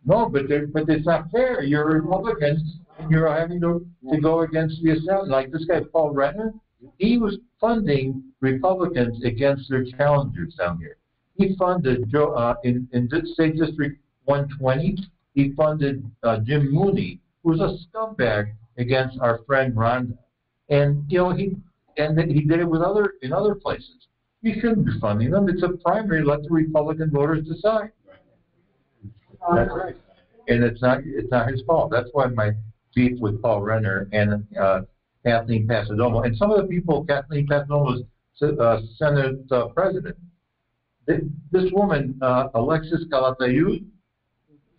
No, but it's not fair. You're a Republican, and you're having to go against the establishment. Like this guy, Paul Renner, he was funding Republicans against their challengers down here. He funded in State District 120. He funded Jim Mooney, who was a scumbag against our friend Rhonda, and he did it with in other places. You shouldn't be funding them. It's a primary. Let the Republican voters decide. That's right. And it's not his fault. That's why my beef with Paul Renner and Kathleen Passidomo. And some of the people, Kathleen Passidomo was Senate president. This woman, Alexis Calatayud,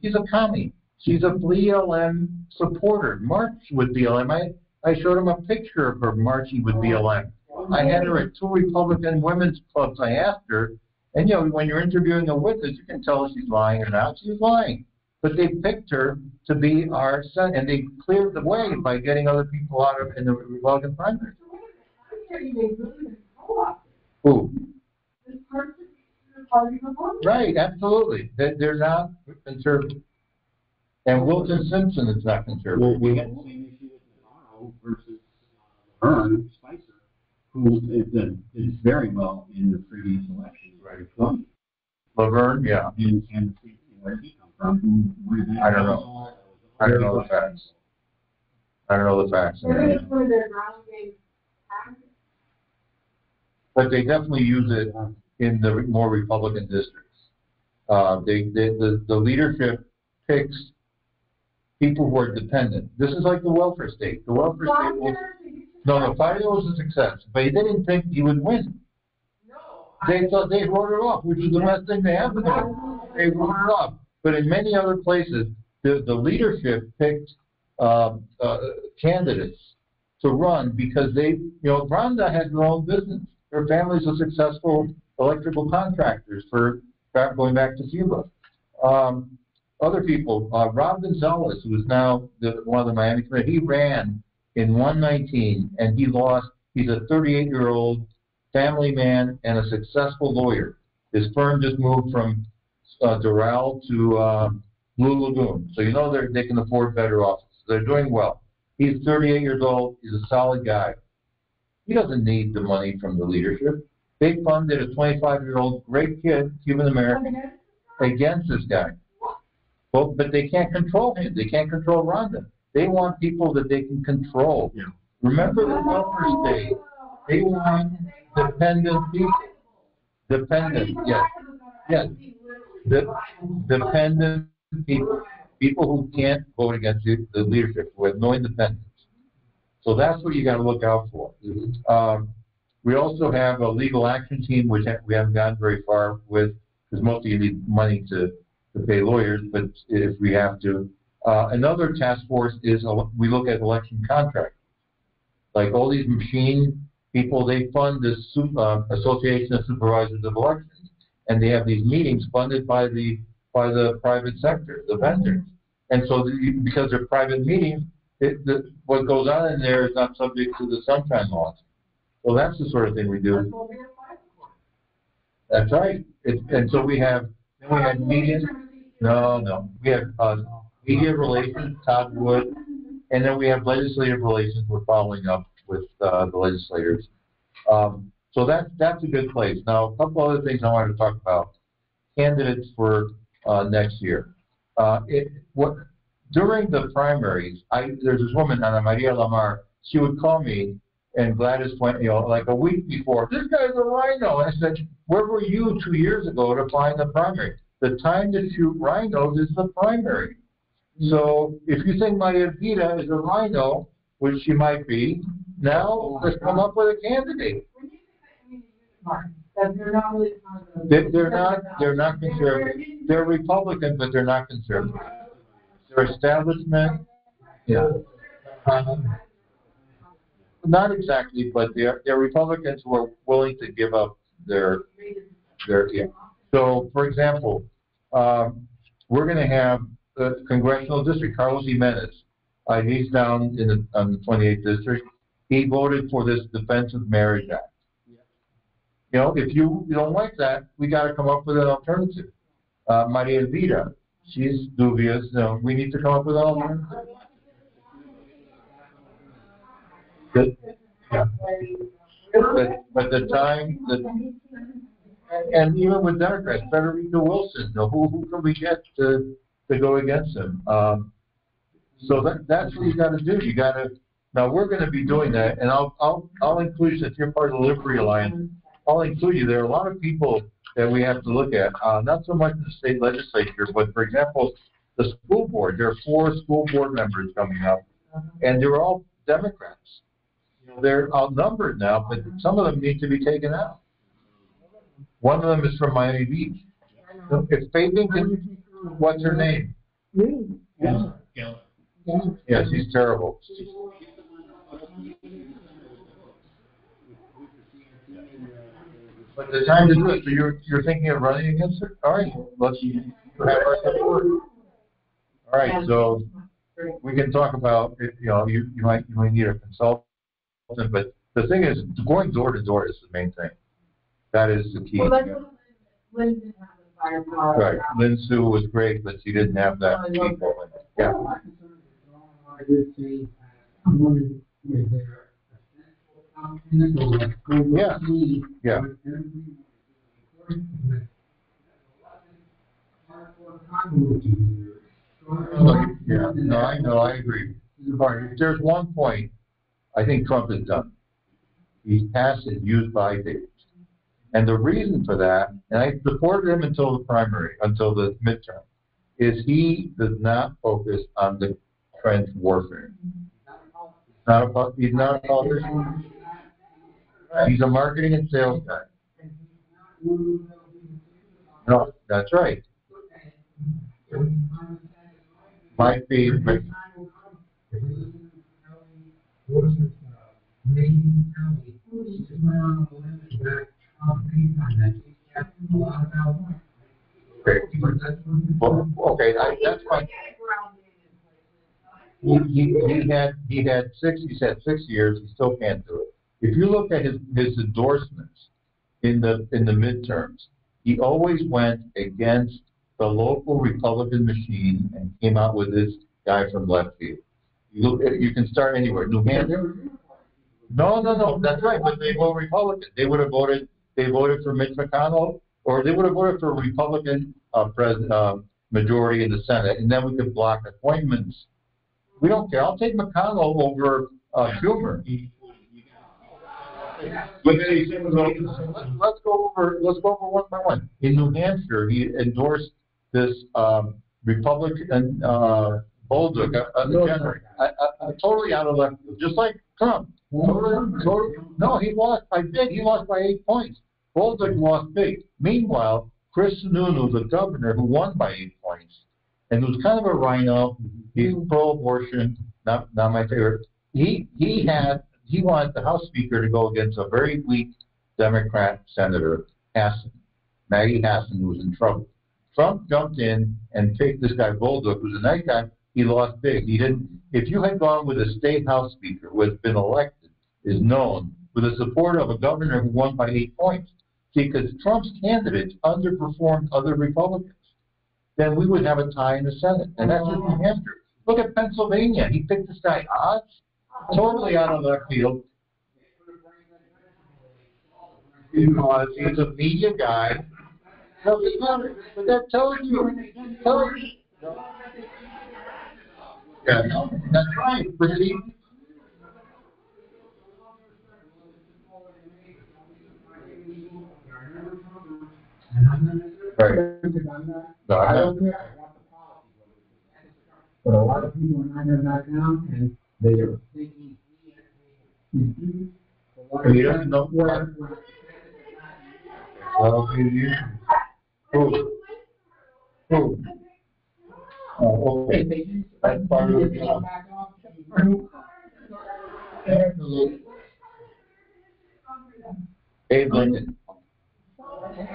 she's a commie. She's a BLM supporter. Marched with BLM. I showed him a picture of her marching with BLM. I had her at 2 Republican women's clubs. I asked her, and when you're interviewing a witness, you can tell if she's lying or not. She's lying. But they picked her to be our Senate, and they cleared the way by getting other people out in the Republican primary. Who? Right, absolutely. They're not conservative. And Wilton Simpson is not conservative. Well, we had the same issue with Navarro versus Laverne Spicer, who is very well in the previous election. Right. Laverne, yeah. And where did he come from? I don't know. I don't know the facts. But they definitely use it in the more Republican districts. The leadership picks people who are dependent. This is like the welfare state. The welfare state was Fabio was a success, but he didn't think he would win. They thought they wrote it off, which is the best thing to happen to them. They wrote it off. But in many other places, the leadership picked candidates to run because Rhonda had her own business. Her family's a successful electrical contractors going back to Cuba. Other people, Rob Gonzalez, who is now one of the Miami Committee, he ran in 119 and he lost. He's a 38-year-old family man and a successful lawyer. His firm just moved from Doral to Blue Lagoon. So they can afford better offices. They're doing well. He's 38 years old. He's a solid guy. He doesn't need the money from the leadership. They funded a 25-year-old great kid, Cuban-American, against this guy. Well, but they can't control him. They can't control Rhonda. They want people that they can control. Yeah. Remember the welfare state. They want dependent people. Dependent, yes. Yes. Dependent people. People who can't vote against the leadership, who have no independence. So that's what you got to look out for. We also have a legal action team, which we haven't gotten very far with, because mostly you need money to pay lawyers, but if we have to. Another task force is we look at election contracts. Like all these machine people, they fund this Association of Supervisors of Elections, and they have these meetings funded by the private sector, the vendors. And so because they're private meetings, what goes on in there is not subject to the sunshine laws. So that's the sort of thing we do. That's right. And so we had media. No. We have media relations, Todd Wood, and then we have legislative relations. We're following up with the legislators. So that's a good place. Now, a couple other things I wanted to talk about. Candidates for next year. During the primaries, there's this woman, Ana Maria Lamar. She would call me, and Gladys went, like a week before, this guy's a rhino. And I said, where were you 2 years ago to find the primary? The time to shoot rhinos is the primary. So if you think Maria Vida is a rhino, which she might be, now let's come up with a candidate. They're not conservative. They're Republican, but they're not conservative. They're establishment. Yeah. Not exactly, but they're Republicans who are willing to give up their yeah. So, for example, we're going to have the congressional district, Carlos Jimenez. He's down on the 28th district. He voted for this Defense of Marriage Act. If you don't like that, we got to come up with an alternative. Maria Vida, She's dubious. No, we need to come up with alternatives. Yeah. But the time that, and even with Democrats, Federico Wilson, who can we get to go against him? So that's what you got to do. You got to. Now we're going to be doing that, and I'll include you since you're part of the Liberty Alliance. I'll include you. There are a lot of people that we have to look at. Not so much the state legislature, but for example, the school board. There are 4 school board members coming up, and they're all Democrats. They're outnumbered now, but some of them need to be taken out. One of them is from Miami Beach. If Fabian, what's her name? Yeah. Yeah, she's terrible. But the time to do it, so you're thinking of running against her? All right, let's have our support. All right, so we can talk about, you might need a consultant, but the thing is, going door to door is the main thing. That is the key. Well, that's what Lynn didn't have the firepower. Right, Lynn Sue was great, but she didn't have that people. Yeah. Yeah, yeah. Yeah, no, I know, I agree. There's one point I think Trump has done. He's passed his use-by date. And the reason for that, and I supported him until the primary, until the midterm, is he does not focus on the trench warfare. He's not a politician. He's a marketing and sales guy. No, that's right. Might be. Okay, that's fine. He had 6 years. He still can't do it. If you look at his endorsements in the midterms, he always went against the local Republican machine and came out with this guy from left field. You can start anywhere. New Hampshire. No, that's right. But they vote Republican. They would have voted. They voted for Mitch McConnell, or they would have voted for a Republican majority in the Senate, and then we could block appointments. We don't care. I'll take McConnell over Schumer. Let's go over one by one. In New Hampshire, he endorsed this Republican Bolduc, totally out of left, just like Trump. No, he lost by big. He lost by 8 points. Bolduc lost big. Meanwhile, Chris Sununu, the governor, who won by 8 points, and who's kind of a rhino, he's pro-abortion, not my favorite. He wanted the House Speaker to go against a very weak Democrat Senator, Maggie Hassan, who was in trouble. Trump jumped in and picked this guy Bolduc, who's a nice guy. He lost big. He didn't. If you had gone with a state House Speaker who has been elected, is known, with the support of a governor who won by 8 points, because Trump's candidates underperformed other Republicans, then we would have a tie in the Senate. And that's just New Hampshire. Look at Pennsylvania. He picked this guy Oz, totally out of left field. Because he's a media guy. No, but that tells you. Yeah, no, that's right. But see, right. No, I don't care. But a lot of people are not going back down, and they are thinking he doesn't know what. Who? Oh, okay. That's part of the job. Abe Lincoln. Okay,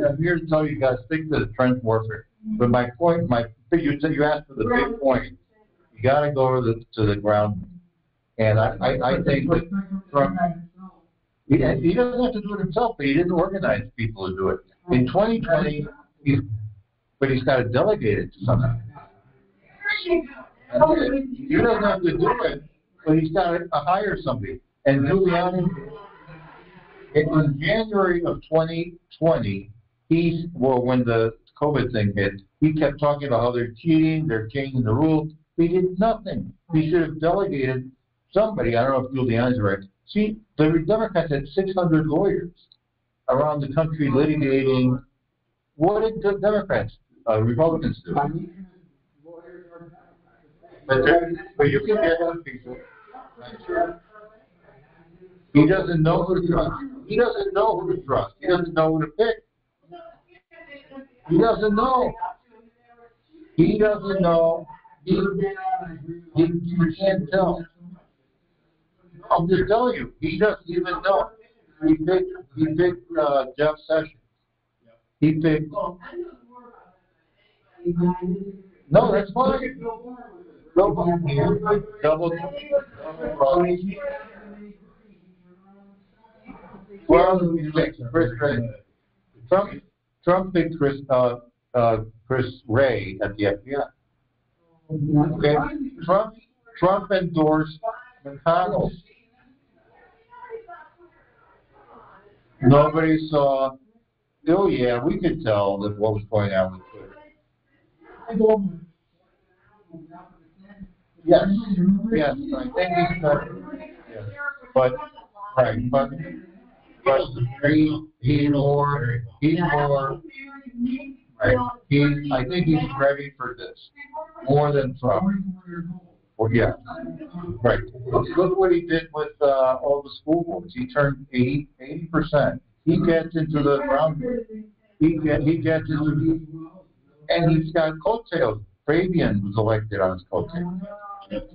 I'm here to tell you guys, stick to the trench warfare. But my point, you asked for the big point. You got to go to the ground. And I think that Trump, he doesn't have to do it himself, but he didn't organize people to do it. In 2020, but he's got to delegate it to somebody. He doesn't have to do it, but he's got to hire somebody. And Giuliani, it was January of 2020, when the COVID thing hit, he kept talking about how they're cheating, they're changing the rules. He did nothing. He should have delegated somebody. I don't know if Giuliani's right. See, the Democrats had 600 lawyers around the country litigating. What did the Republicans do? But you can get other people. He doesn't know who to trust. He doesn't know who to trust. He doesn't know who to pick. He doesn't know. He doesn't know. He can't tell. I'm just telling you, he doesn't even know. He picked Jeff Sessions. He picked. No, that's fine. Double. Well, Chris Ray. Trump picked Chris Ray at the FBI. Okay, Trump endorsed McConnell. Nobody saw. Oh yeah, we could tell that what was going on with Twitter. Yes, I think he's yes. But he's more. Right. I think he's ready for this more than Trump. Well, yeah, right. Look what he did with all the school boards. He turned 80%. He gets into the ground. He gets into, and he's got coattails. Fabian was elected on his coattails.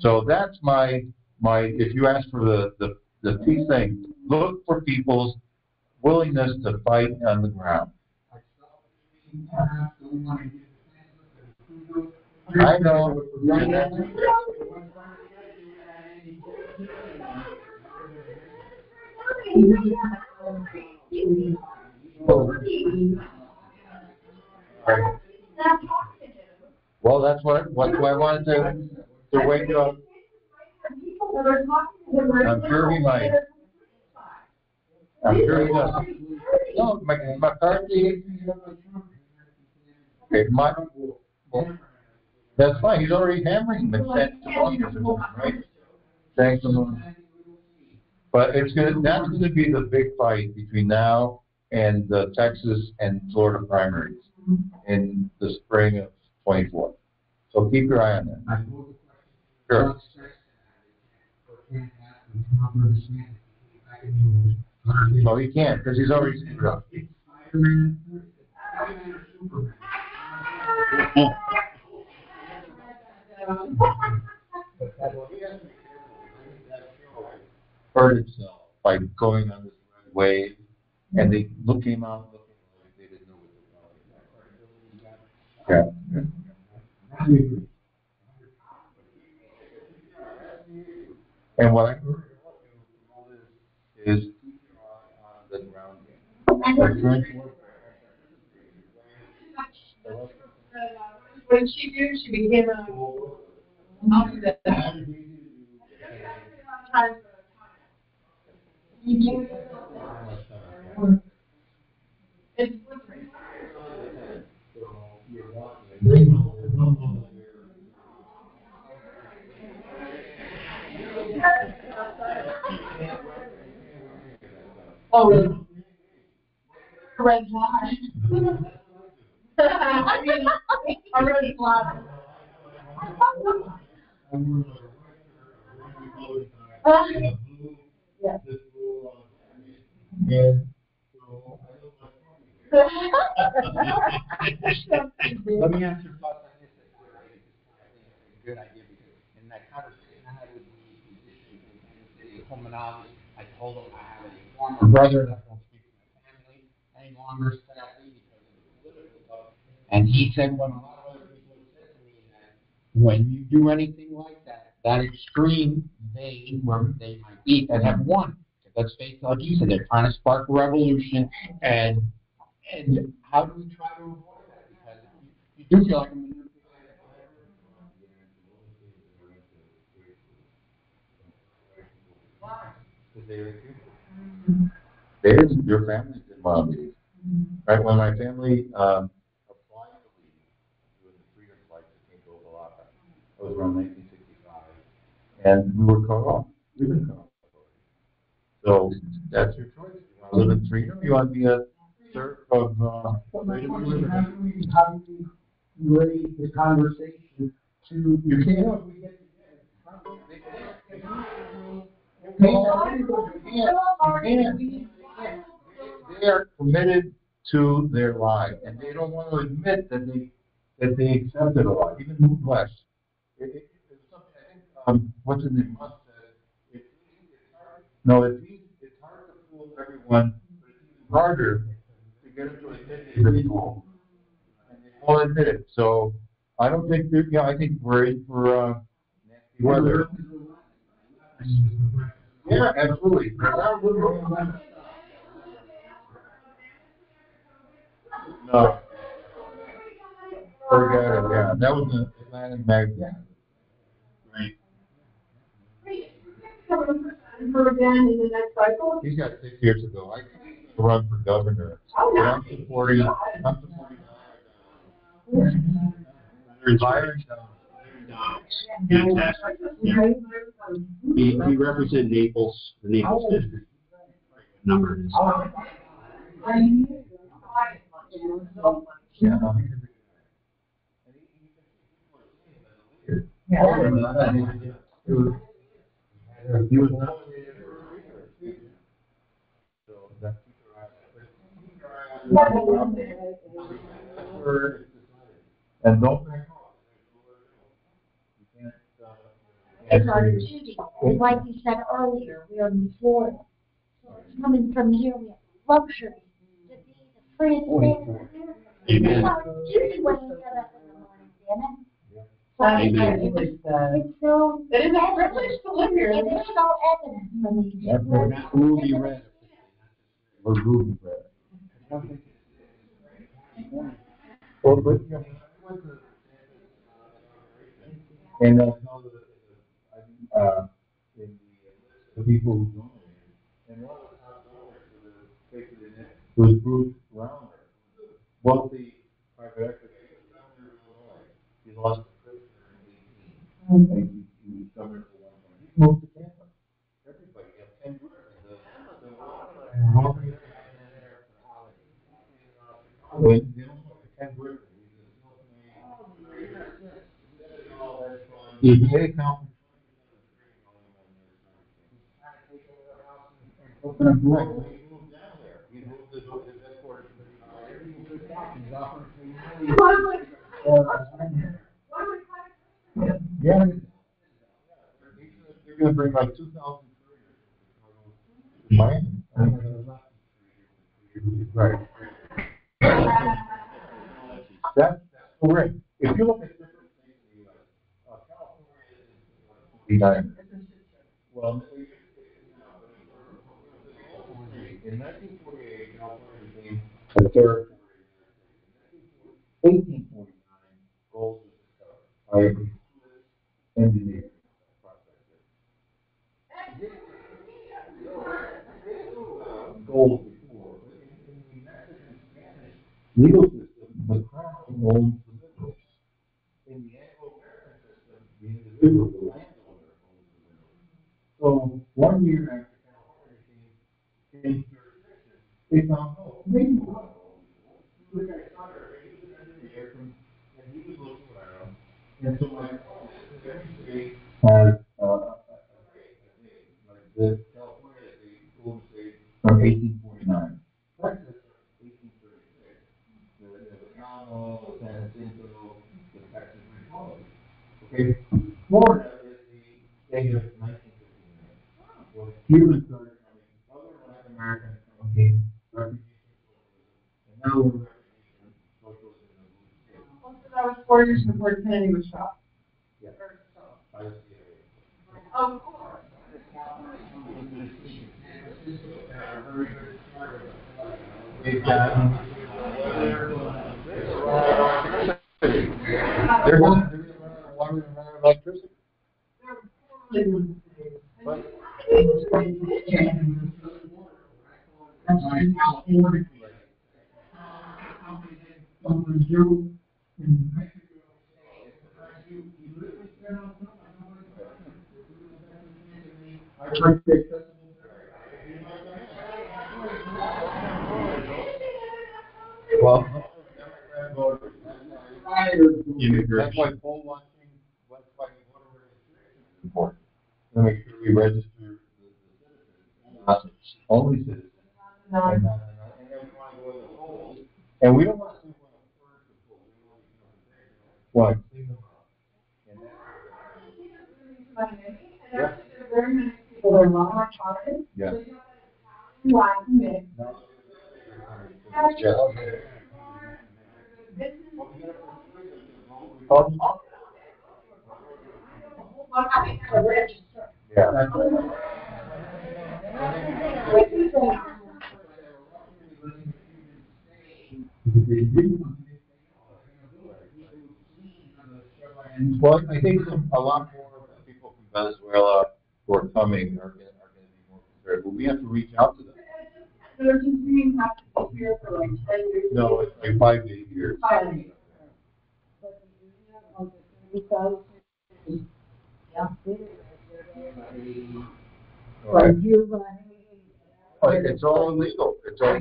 So that's my. If you ask for the key thing, look for people's willingness to fight on the ground. I know. Right. Well, that's what I wanted to wake you up. I'm sure he might. I'm sure he does. No, McCarthy. Okay, that's fine. He's already hammering the right? Thanks a lot. But that's going to be the big fight between now and the Texas and Florida primaries in the spring of 24. So keep your eye on that. Sure. No, he can't because he's already screwed up. Hurt himself by going on this red wave, and they came out looking like they didn't know what they were. Yeah. And what I heard from all this is keep your eye on the ground game. What did she do? She became a Oh, really? Red flag. I mean, a red flag. Yeah. Let me ask your thoughts on this. It's a good idea because in that conversation I had with the musician in Kansas City, pulmonologist, I told him I have a former brother that won't speak to my family any longer, sadly, because of the political stuff. And he said what a lot of other people have said to me, that when you do anything like that, that extreme, wherever they might be, that have won. Let's face it, like you said, they're trying to spark a revolution, and And how do we try to avoid that? Because you do feel like I'm manipulating. They didn't, your family didn't want to leave. Right, when my family, applied to leave, during the freedom fight that came to Okalaka, that was around 1965, and we were cut off. We've been cut off. So, that's your choice. You want to live in freedom, you want to be a serf of, freedom and liberty. How do we raise the conversation to? You can't. They are committed to their lie, and they don't want to admit that they accepted a lie, even less. It's something I think, what's his name, Musk said, it's hard to fool everyone, but it's even harder to get them to admit they've been fooled. And they won't admit it, so I don't think, I think we're in for, nasty weather. Yeah, absolutely. No. Forget it, yeah. That was an Atlantic magazine. Right. For again in the next cycle? He's got 6 years to go. I think he's going to run for governor. Oh, no. I'm supporting. Fantastic. Yeah. He represented Naples, the Naples district. Number is. Yeah. He was nominated and don't back off. It's our duty, and like you said earlier, we are in Florida. So it's coming from here, we have luxury to be the freest man. Amen. It's our duty when we get up in the morning, damn it. So Amen. it's so. It is a privilege to live here. It is so evident when we get. We're not ruby red. We're ruby red. Well, but, and in the people who donated, and one of the top donors for the State of the Net was Bruce Rauner, wealthy private equity governor of Illinois. He lost the prisoner in 18. He was governor for 1 point. He moved to Tampa. Everybody got 10 grand. When they don't look at 10 grand, he's very confident. Open up door. He moved down there. He moved his headquarters yeah. They're going to bring like 2,000 to Miami. Right. That's correct. If you look at different states in the U.S., California is 29. Well, in 1948, California became a third. 1849, gold was discovered by a Swiss engineer. Gold before. In the Mexican Spanish legal system, the crown owns the minerals. In the Anglo-American system, the individual, the landowner, owns the minerals. So 1 year after California changed jurisdiction, they found, maybe one. The guy started, he was an engineer and he was looking around. And so my point is that every state has a date, like the California, the golden state from 1849. Texas, 1836. The Cano, San Jacinto, the Texas Republic. Okay, Florida is the state of 1959. Well, Cuba started coming, other Latin Americans came, refugees from socialism, and now we're refugees from socialism in the blue state. Also, that was 4 years before Kennedy was shot. Yeah. I see it. Of course. We've got They're gonna run water and run electricity. Well, that's why poll watching, that's why voter registration is important. To make sure we register the citizens, not only citizens. And then we want to go to the polls. And we don't want to sleep on the first of polls. We want to, what? Clean them up. And yeah. They're not hard. Yeah. Why? Yeah. Well, I think a lot more people from Venezuela who are coming are going to be more concerned, but we have to reach out to them. No, it's like 5 to 8 years. Right. It's all illegal. It's all.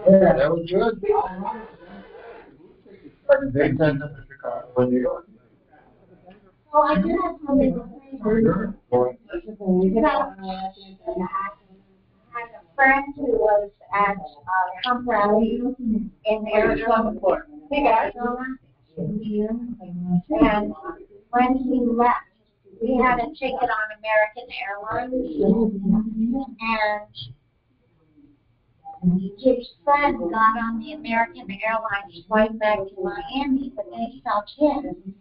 Yeah, that was good. They sent them to Chicago and New York. Well, I do have something to say. I had a friend who was at Trump rally in Arizona, and when he left, we had a ticket on American Airlines, and his friend got on the American Airlines flight back to Miami, but they stopped him,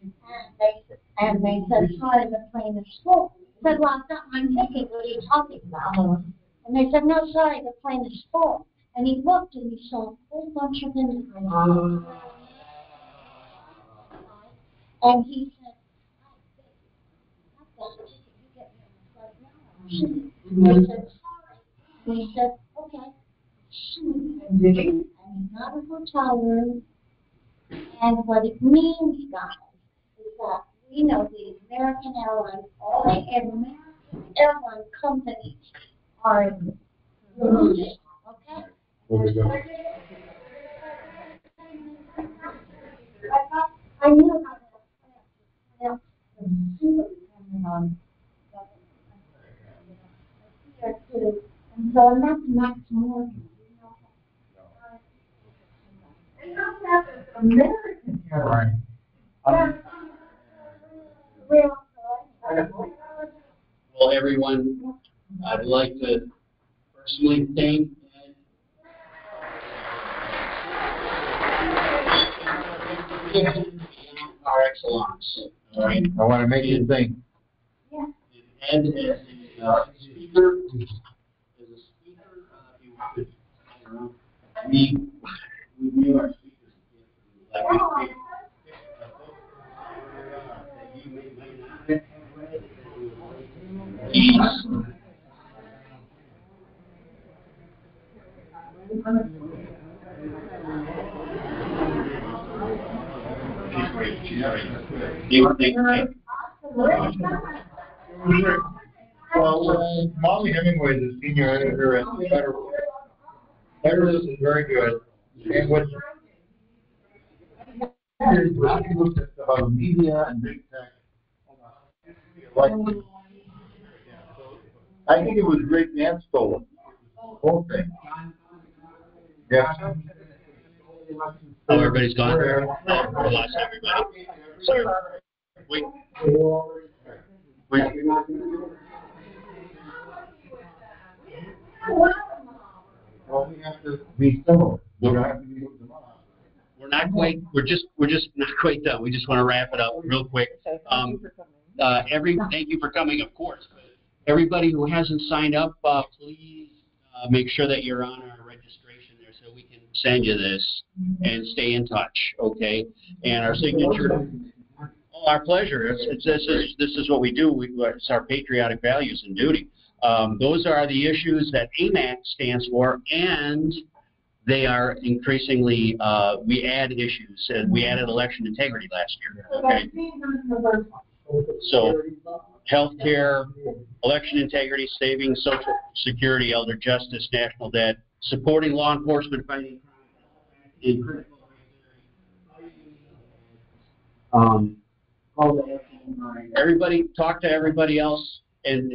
and they said, sorry, the plane is full. He said, well, I've got my ticket, what are you talking about? And they said, no, sorry, the plane is full. And he looked and he saw a whole bunch of immigrants. And he said, I've got a ticket, you get me on the flight now. He said, sorry. He said, okay. And he got a hotel room. And what it means, guys, is that we know the American Airlines, all the American airline companies are losing, okay? I knew how to help the super depending on here too. And so I'm not Max Morgan, you know. And not that it's American Airlines. Well, everyone, I'd like to personally thank our excellence. All right. I want to make you think. Ed is the speaker. As a speaker, if you want to hang around, we view our speakers like Well, Molly Hemingway is the senior editor at the Federal. Federalist is very good. And what he looked at media and big tech. I think it was great Dan stole it. Whole thing. Yeah. Oh, everybody's gone? We lost everybody. Sorry. Wait. Well, we have to be similar. We don't have to be We're not quite. We're just not quite done. We just want to wrap it up real quick. Thank you for coming, of course. Everybody who hasn't signed up, please make sure that you're on our registration there so we can send you this and stay in touch, okay? And our signature. Oh, our pleasure. This is what we do. It's our patriotic values and duty. Those are the issues that Amac stands for, and they are increasingly, we add issues. We added election integrity last year, okay? So, healthcare, election integrity, saving social security, elder justice, national debt, supporting law enforcement, fighting crime, in critical Call to action on. everybody, talk to everybody else, and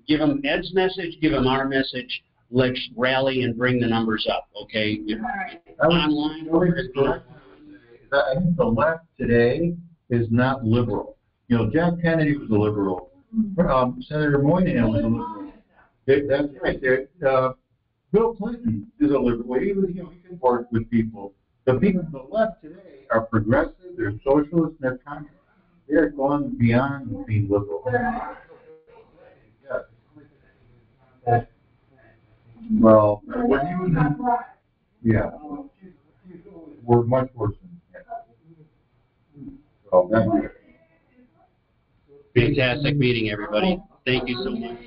give them Ed's message, give them our message. Let's rally and bring the numbers up, okay? Online. I think the left today is not liberal. You know, John Kennedy was a liberal. Senator Moynihan was a liberal. That's right. Bill Clinton is a liberal. He can work with people. The people on the left today are progressive, they're socialists, they're communists. They're going beyond being liberal. Yeah. Well, we're using, yeah, we're much worse than that. So, that's it. Fantastic meeting, everybody. Thank you so much.